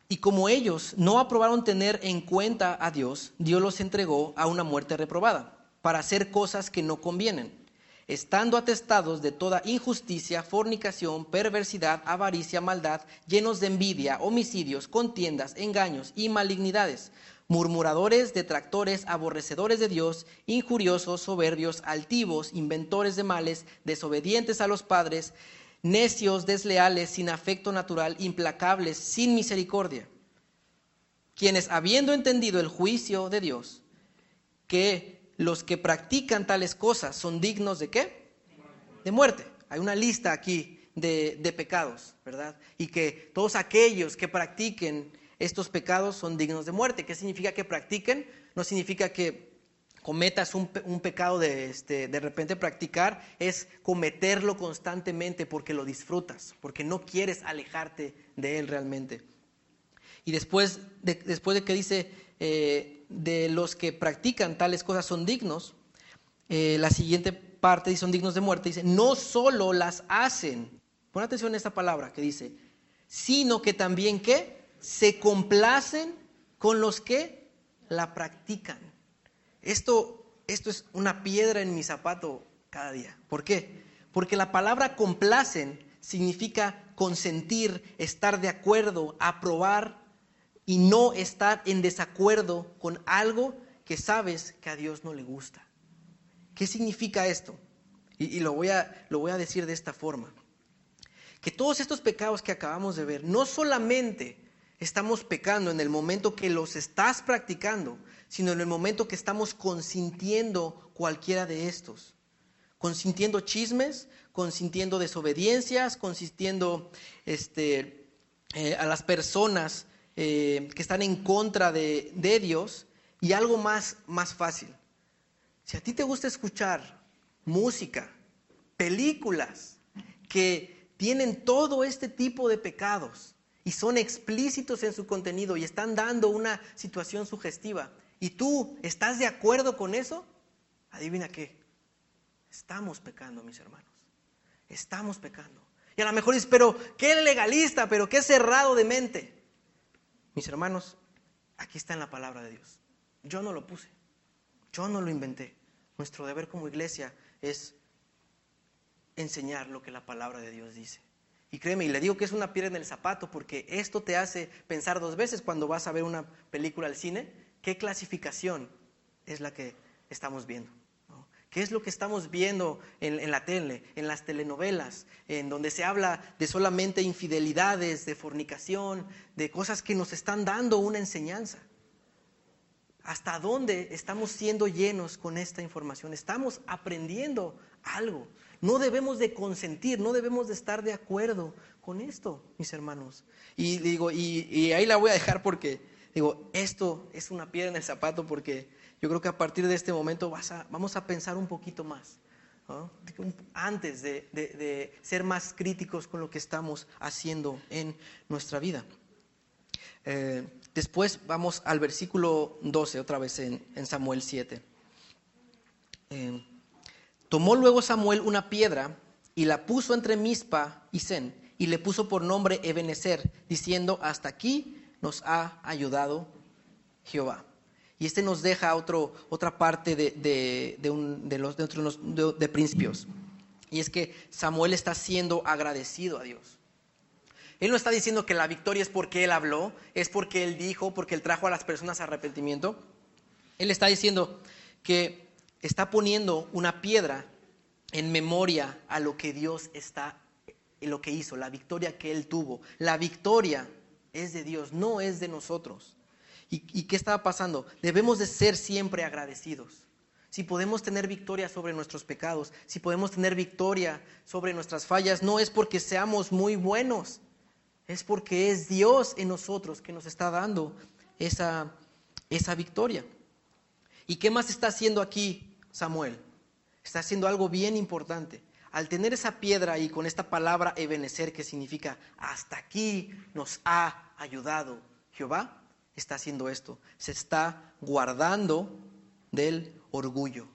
Y como ellos no aprobaron tener en cuenta a Dios, Dios los entregó a una muerte reprobada, para hacer cosas que no convienen, estando atestados de toda injusticia, fornicación, perversidad, avaricia, maldad, llenos de envidia, homicidios, contiendas, engaños y malignidades, murmuradores, detractores, aborrecedores de Dios, injuriosos, soberbios, altivos, inventores de males, desobedientes a los padres, necios, desleales, sin afecto natural, implacables, sin misericordia, quienes habiendo entendido el juicio de Dios, que los que practican tales cosas son dignos ¿de qué? De muerte. Hay una lista aquí de pecados, ¿verdad? Y que todos aquellos que practiquen estos pecados son dignos de muerte. ¿Qué significa que practiquen? No significa que cometas un pecado de repente. Practicar es cometerlo constantemente porque lo disfrutas, porque no quieres alejarte de él realmente. Y después de que dice de los que practican tales cosas son dignos, la siguiente parte dice son dignos de muerte, dice no solo las hacen, pon atención a esta palabra que dice, sino que también ¿qué? Se complacen con los que la practican. Esto es una piedra en mi zapato cada día. ¿Por qué? Porque la palabra complacen significa consentir, estar de acuerdo, aprobar y no estar en desacuerdo con algo que sabes que a Dios no le gusta. ¿Qué significa esto? Y lo voy a decir de esta forma. Que todos estos pecados que acabamos de ver no solamente estamos pecando en el momento que los estás practicando, sino en el momento que estamos consintiendo cualquiera de estos. Consintiendo chismes, consintiendo desobediencias, consintiendo a las personas que están en contra de Dios. Y algo más fácil. Si a ti te gusta escuchar música, películas que tienen todo este tipo de pecados y son explícitos en su contenido y están dando una situación sugestiva, y tú estás de acuerdo con eso, adivina qué, estamos pecando, mis hermanos, estamos pecando. Y a lo mejor dices, pero qué legalista, pero qué cerrado de mente. Mis hermanos, aquí está en la palabra de Dios. Yo no lo puse, yo no lo inventé. Nuestro deber como iglesia es enseñar lo que la palabra de Dios dice. Y créeme, y le digo que es una piedra en el zapato, porque esto te hace pensar 2 veces cuando vas a ver una película al cine, qué clasificación es la que estamos viendo, ¿no? ¿Qué es lo que estamos viendo en la tele, en las telenovelas, en donde se habla de solamente infidelidades, de fornicación, de cosas que nos están dando una enseñanza? ¿Hasta dónde estamos siendo llenos con esta información? Estamos aprendiendo algo. No debemos de consentir, no debemos de estar de acuerdo con esto, mis hermanos. Y digo, y ahí la voy a dejar porque, digo, esto es una piedra en el zapato, porque yo creo que a partir de este momento vamos a pensar un poquito más, ¿no? Antes de ser más críticos con lo que estamos haciendo en nuestra vida. Después vamos al versículo 12, otra vez en Samuel 7. Tomó luego Samuel una piedra y la puso entre Mizpa y Sen, y le puso por nombre Ebenezer, diciendo, hasta aquí nos ha ayudado Jehová. Y nos deja otra parte de principios. Y es que Samuel está siendo agradecido a Dios. Él no está diciendo que la victoria es porque él habló, es porque él dijo, porque él trajo a las personas a arrepentimiento. Él está diciendo que está poniendo una piedra en memoria a lo que Dios lo que hizo, la victoria que él tuvo. La victoria es de Dios, no es de nosotros. ¿Y qué estaba pasando? Debemos de ser siempre agradecidos. Si podemos tener victoria sobre nuestros pecados, si podemos tener victoria sobre nuestras fallas, no es porque seamos muy buenos, es porque es Dios en nosotros que nos está dando esa victoria. ¿Y qué más está haciendo aquí Samuel? Está haciendo algo bien importante. Al tener esa piedra ahí con esta palabra Ebenezer, que significa hasta aquí nos ha ayudado Jehová, está haciendo esto. Se está guardando del orgullo.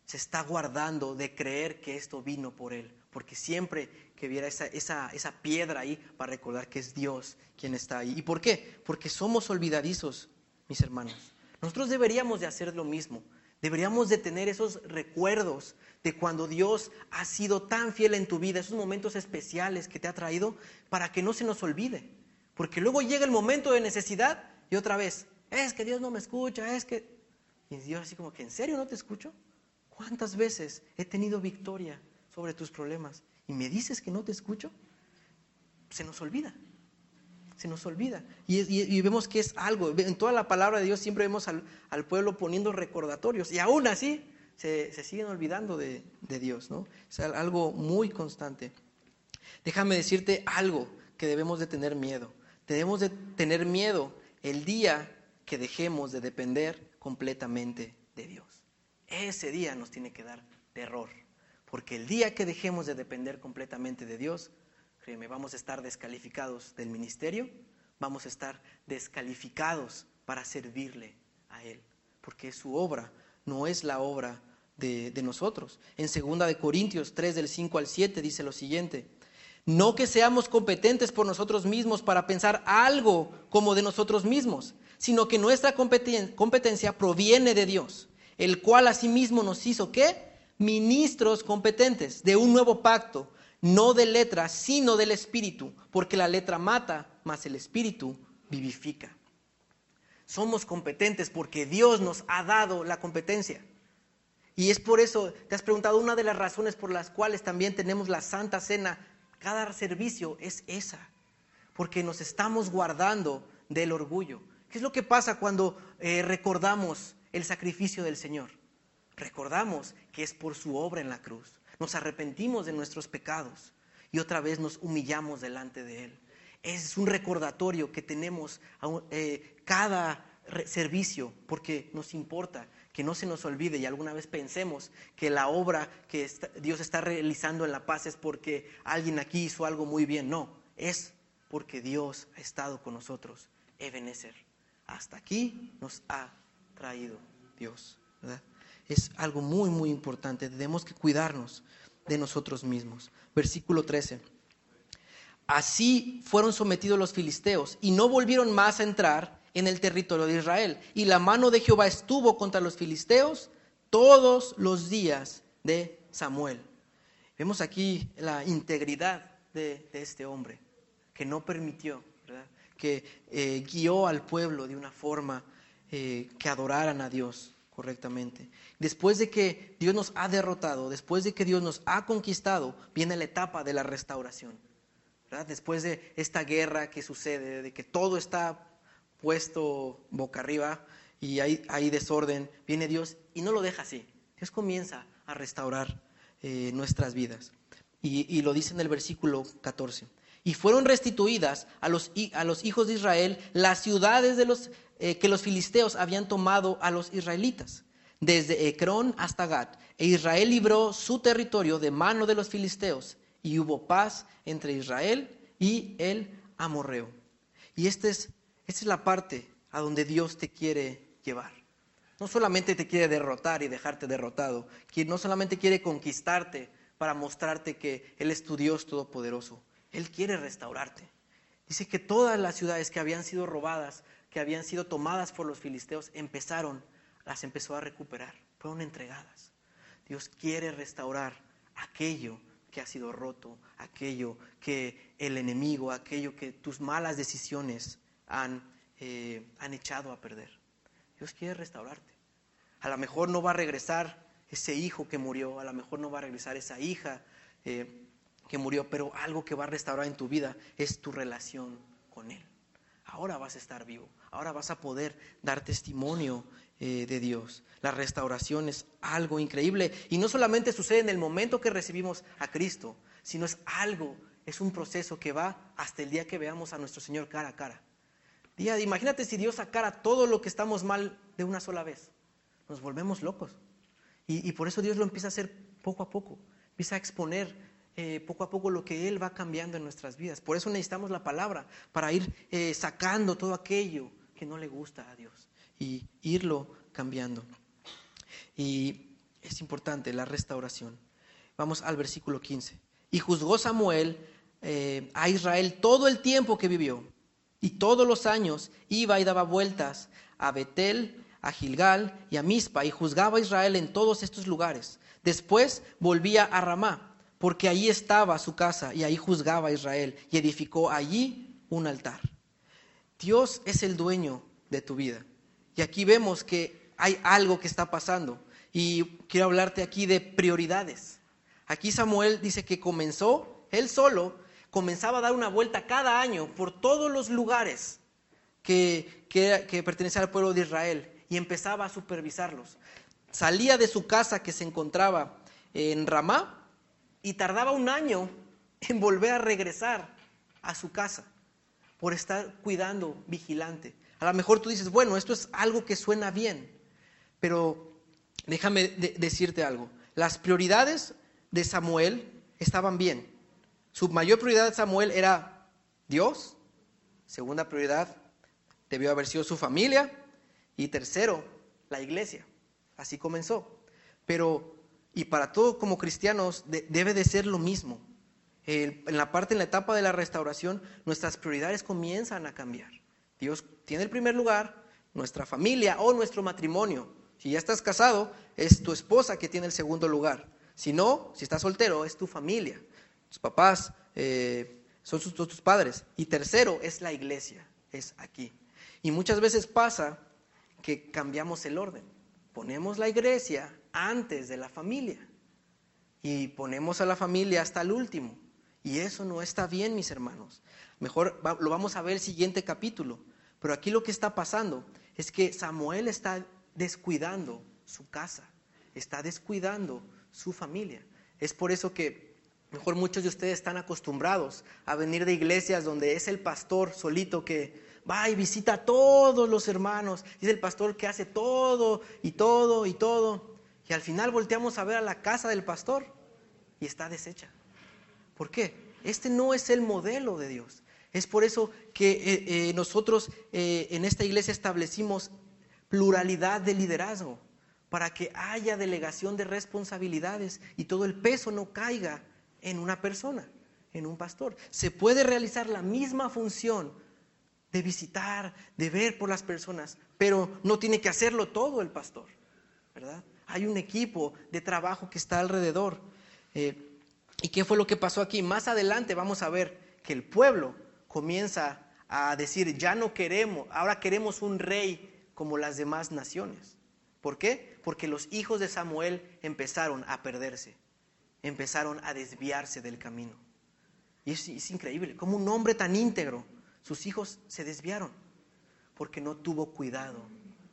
Se está guardando de creer que esto vino por él. Porque siempre que viera esa piedra ahí, va a recordar que es Dios quien está ahí. ¿Y por qué? Porque somos olvidadizos, mis hermanos. Nosotros deberíamos de hacer lo mismo. Deberíamos de tener esos recuerdos de cuando Dios ha sido tan fiel en tu vida, esos momentos especiales que te ha traído, para que no se nos olvide. Porque luego llega el momento de necesidad y otra vez, es que Dios no me escucha, es que... Y Dios así como que, ¿en serio no te escucho? ¿Cuántas veces he tenido victoria sobre tus problemas y me dices que no te escucho? Se nos olvida. Se nos olvida. Y vemos que es algo. En toda la palabra de Dios siempre vemos al pueblo poniendo recordatorios. Y aún así se siguen olvidando de Dios, ¿no? Es algo muy constante. Déjame decirte algo que debemos de tener miedo. Debemos de tener miedo el día que dejemos de depender completamente de Dios. Ese día nos tiene que dar terror. Porque el día que dejemos de depender completamente de Dios, créeme, vamos a estar descalificados del ministerio, vamos a estar descalificados para servirle a Él, porque su obra no es la obra de nosotros. En 2 Corintios 3, del 5 al 7, dice lo siguiente: no que seamos competentes por nosotros mismos para pensar algo como de nosotros mismos, sino que nuestra competencia proviene de Dios, el cual asimismo nos hizo, ¿qué? Ministros competentes de un nuevo pacto, no de letra, sino del Espíritu, porque la letra mata, mas el Espíritu vivifica. Somos competentes porque Dios nos ha dado la competencia. Y es por eso, te has preguntado, una de las razones por las cuales también tenemos la Santa Cena, cada servicio es esa. porque nos estamos guardando del orgullo. ¿Qué es lo que pasa cuando recordamos el sacrificio del Señor? Recordamos que es por su obra en la cruz. Nos arrepentimos de nuestros pecados y otra vez nos humillamos delante de Él. Es un recordatorio que tenemos cada servicio, porque nos importa que no se nos olvide y alguna vez pensemos que la obra que Dios está realizando en La Paz es porque alguien aquí hizo algo muy bien. No, es porque Dios ha estado con nosotros. Ebenezer, hasta aquí nos ha traído Dios, ¿verdad? Es algo muy, muy importante. Tenemos que cuidarnos de nosotros mismos. Versículo 13. Así fueron sometidos los filisteos y no volvieron más a entrar en el territorio de Israel. Y la mano de Jehová estuvo contra los filisteos todos los días de Samuel. Vemos aquí la integridad de este hombre, que no permitió, ¿verdad?, que guió al pueblo de una forma que adoraran a Dios correctamente. Después de que Dios nos ha derrotado, después de que Dios nos ha conquistado, viene la etapa de la restauración, ¿verdad? Después de esta guerra que sucede, de que todo está puesto boca arriba y hay desorden, viene Dios y no lo deja así. Dios comienza a restaurar nuestras vidas. Y lo dice en el versículo 14. Y fueron restituidas a los hijos de Israel las ciudades que los filisteos habían tomado a los israelitas, desde Ecrón hasta Gat. E Israel libró su territorio de mano de los filisteos, y hubo paz entre Israel y el amorreo. Y esta es la parte a donde Dios te quiere llevar. No solamente te quiere derrotar y dejarte derrotado, no solamente quiere conquistarte para mostrarte que Él es tu Dios todopoderoso. Él quiere restaurarte. Dice que todas las ciudades que habían sido robadas, que habían sido tomadas por los filisteos, las empezó a recuperar, fueron entregadas. Dios quiere restaurar aquello que ha sido roto, aquello que el enemigo, aquello que tus malas decisiones han echado a perder. Dios quiere restaurarte. A lo mejor no va a regresar ese hijo que murió, a lo mejor no va a regresar esa hija que murió, pero algo que va a restaurar en tu vida es tu relación con Él. Ahora vas a estar vivo, ahora vas a poder dar testimonio de Dios. La restauración es algo increíble y no solamente sucede en el momento que recibimos a Cristo, sino es un proceso que va hasta el día que veamos a nuestro Señor cara a cara. Imagínate si Dios sacara todo lo que estamos mal de una sola vez. Nos volvemos locos. Y por eso Dios lo empieza a hacer poco a poco. Empieza a exponer poco a poco lo que Él va cambiando en nuestras vidas. Por eso necesitamos la palabra para ir sacando todo aquello que no le gusta a Dios y irlo cambiando. Y es importante la restauración. Vamos al versículo 15. Y juzgó Samuel a Israel todo el tiempo que vivió, y todos los años iba y daba vueltas a Betel, a Gilgal y a Mizpa, y juzgaba a Israel en todos estos lugares. Después volvía a Ramá, porque allí estaba su casa, y ahí juzgaba a Israel, y edificó allí un altar. Dios es el dueño de tu vida. Y aquí vemos que hay algo que está pasando. Y quiero hablarte aquí de prioridades. Aquí Samuel dice que él solo comenzaba a dar una vuelta cada año por todos los lugares que pertenecían al pueblo de Israel, y empezaba a supervisarlos. Salía de su casa que se encontraba en Ramá y tardaba un año en volver a regresar a su casa por estar cuidando, vigilante. A lo mejor tú dices, bueno, esto es algo que suena bien, pero déjame decirte algo. Las prioridades de Samuel estaban bien. Su mayor prioridad de Samuel era Dios. Segunda prioridad debió haber sido su familia. Y tercero, la iglesia. Así comenzó. Y para todos como cristianos debe de ser lo mismo. En la etapa de la restauración, nuestras prioridades comienzan a cambiar. Dios tiene el primer lugar, nuestra familia o nuestro matrimonio. Si ya estás casado, es tu esposa que tiene el segundo lugar. Si no, si estás soltero, es tu familia. Tus papás son tus padres. Y tercero es la iglesia, es aquí. Y muchas veces pasa que cambiamos el orden. Ponemos la iglesia antes de la familia y ponemos a la familia hasta el último. Y eso no está bien, mis hermanos. Mejor lo vamos a ver el siguiente capítulo. Pero aquí lo que está pasando es que Samuel está descuidando su casa, está descuidando su familia. Es por eso que mejor muchos de ustedes están acostumbrados a venir de iglesias donde es el pastor solito que va y visita a todos los hermanos. Es el pastor que hace todo y todo y todo. Y al final volteamos a ver a la casa del pastor y está deshecha. ¿Por qué? Este no es el modelo de Dios. Es por eso que nosotros en esta iglesia establecimos pluralidad de liderazgo, para que haya delegación de responsabilidades y todo el peso no caiga en una persona, en un pastor. Se puede realizar la misma función de visitar, de ver por las personas, pero no tiene que hacerlo todo el pastor, ¿verdad? Hay un equipo de trabajo que está alrededor. ¿Y qué fue lo que pasó aquí? Más adelante vamos a ver que el pueblo comienza a decir, ya no queremos, ahora queremos un rey como las demás naciones. ¿Por qué? Porque los hijos de Samuel empezaron a perderse, empezaron a desviarse del camino. Y es increíble, como un hombre tan íntegro, sus hijos se desviaron porque no tuvo cuidado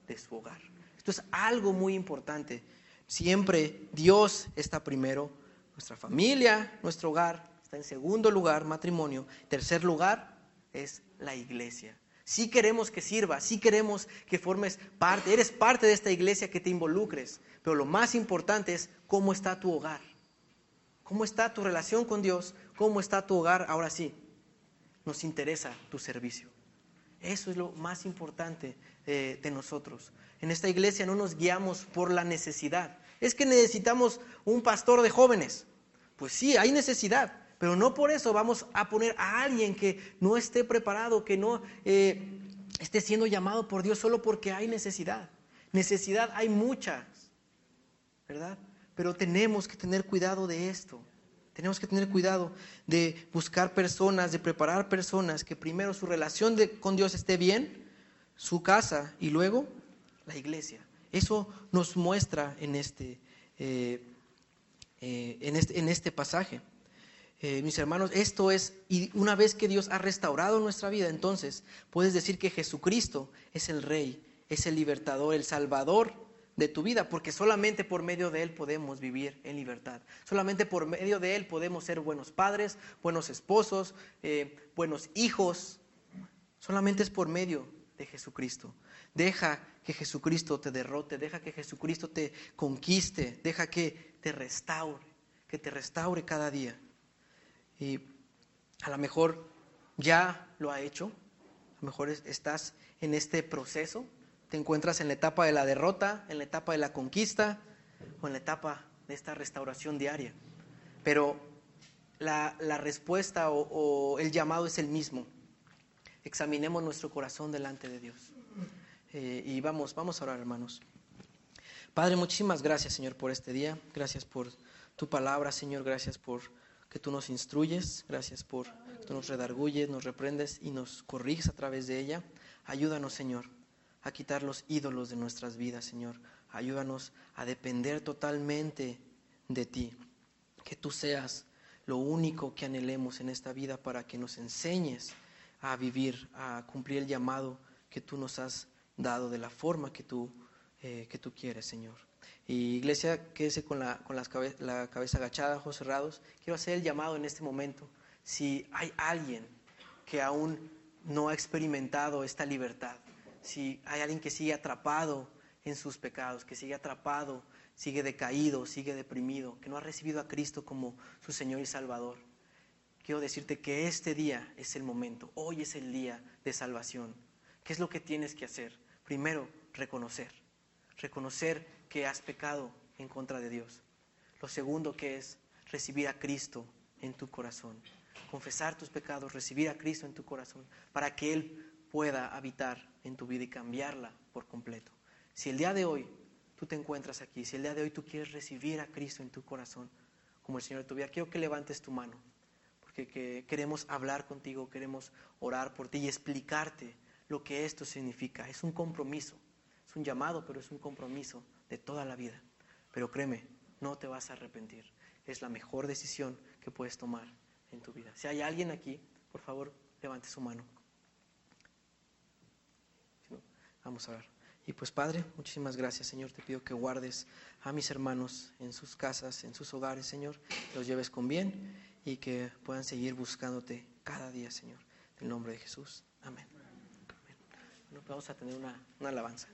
de su hogar. Esto es algo muy importante. Siempre Dios está primero, nuestra familia, nuestro hogar está en segundo lugar, matrimonio. Tercer lugar es la iglesia. Sí queremos que sirvas, sí queremos que formes parte, eres parte de esta iglesia, que te involucres, pero lo más importante es cómo está tu hogar, cómo está tu relación con Dios, cómo está tu hogar. Ahora sí, nos interesa tu servicio. Eso es lo más importante de nosotros. En esta iglesia no nos guiamos por la necesidad. Es que necesitamos un pastor de jóvenes. Pues sí, hay necesidad, pero no por eso vamos a poner a alguien que no esté preparado, que no esté siendo llamado por Dios solo porque hay necesidad. Necesidad hay muchas, ¿verdad? Pero tenemos que tener cuidado de esto. Tenemos que tener cuidado de buscar personas, de preparar personas que primero su relación con Dios esté bien, su casa y luego la iglesia. Eso nos muestra en este pasaje. Mis hermanos, esto es, y una vez que Dios ha restaurado nuestra vida, entonces puedes decir que Jesucristo es el Rey, es el libertador, el Salvador de tu vida, porque solamente por medio de Él podemos vivir en libertad. Solamente por medio de Él podemos ser buenos padres, buenos esposos, buenos hijos. Solamente es por medio de Jesucristo. Deja que Jesucristo te derrote, deja que Jesucristo te conquiste, deja que te restaure cada día. Y a lo mejor ya lo ha hecho, a lo mejor estás en este proceso. Te encuentras en la etapa de la derrota, en la etapa de la conquista o en la etapa de esta restauración diaria. Pero la respuesta o el llamado es el mismo. Examinemos nuestro corazón delante de Dios. Y vamos a orar, hermanos. Padre, muchísimas gracias, Señor, por este día. Gracias por tu palabra, Señor. Gracias por que tú nos instruyes. Gracias por que tú nos redarguyes, nos reprendes y nos corriges a través de ella. Ayúdanos, Señor, a quitar los ídolos de nuestras vidas, Señor. Ayúdanos a depender totalmente de ti. Que tú seas lo único que anhelemos en esta vida, para que nos enseñes a vivir, a cumplir el llamado que tú nos has dado de la forma que tú quieres, Señor. Y iglesia, quédese con la cabeza agachada, ojos cerrados. Quiero hacer el llamado en este momento. Si hay alguien que aún no ha experimentado esta libertad, si hay alguien que sigue atrapado en sus pecados, que sigue atrapado, sigue decaído, sigue deprimido, que no ha recibido a Cristo como su Señor y Salvador, quiero decirte que este día es el momento. Hoy es el día de salvación. ¿Qué es lo que tienes que hacer? Primero, reconocer que has pecado en contra de Dios. Lo segundo, que es recibir a Cristo en tu corazón. Confesar tus pecados, recibir a Cristo en tu corazón, para que Él pueda habitar en tu vida y cambiarla por completo. Si el día de hoy tú te encuentras aquí, si el día de hoy tú quieres recibir a Cristo en tu corazón como el Señor de tu vida, quiero que levantes tu mano, porque queremos hablar contigo, queremos orar por ti y explicarte lo que esto significa. Es un compromiso, es un llamado, pero es un compromiso de toda la vida. Pero créeme, no te vas a arrepentir. Es la mejor decisión que puedes tomar en tu vida. Si hay alguien aquí, por favor, levante su mano. Si no, vamos a orar. Y pues Padre, muchísimas gracias, Señor. Te pido que guardes a mis hermanos en sus casas, en sus hogares, Señor. Los lleves con bien y que puedan seguir buscándote cada día, Señor. En el nombre de Jesús. Amén. Amén. Bueno, vamos a tener una alabanza.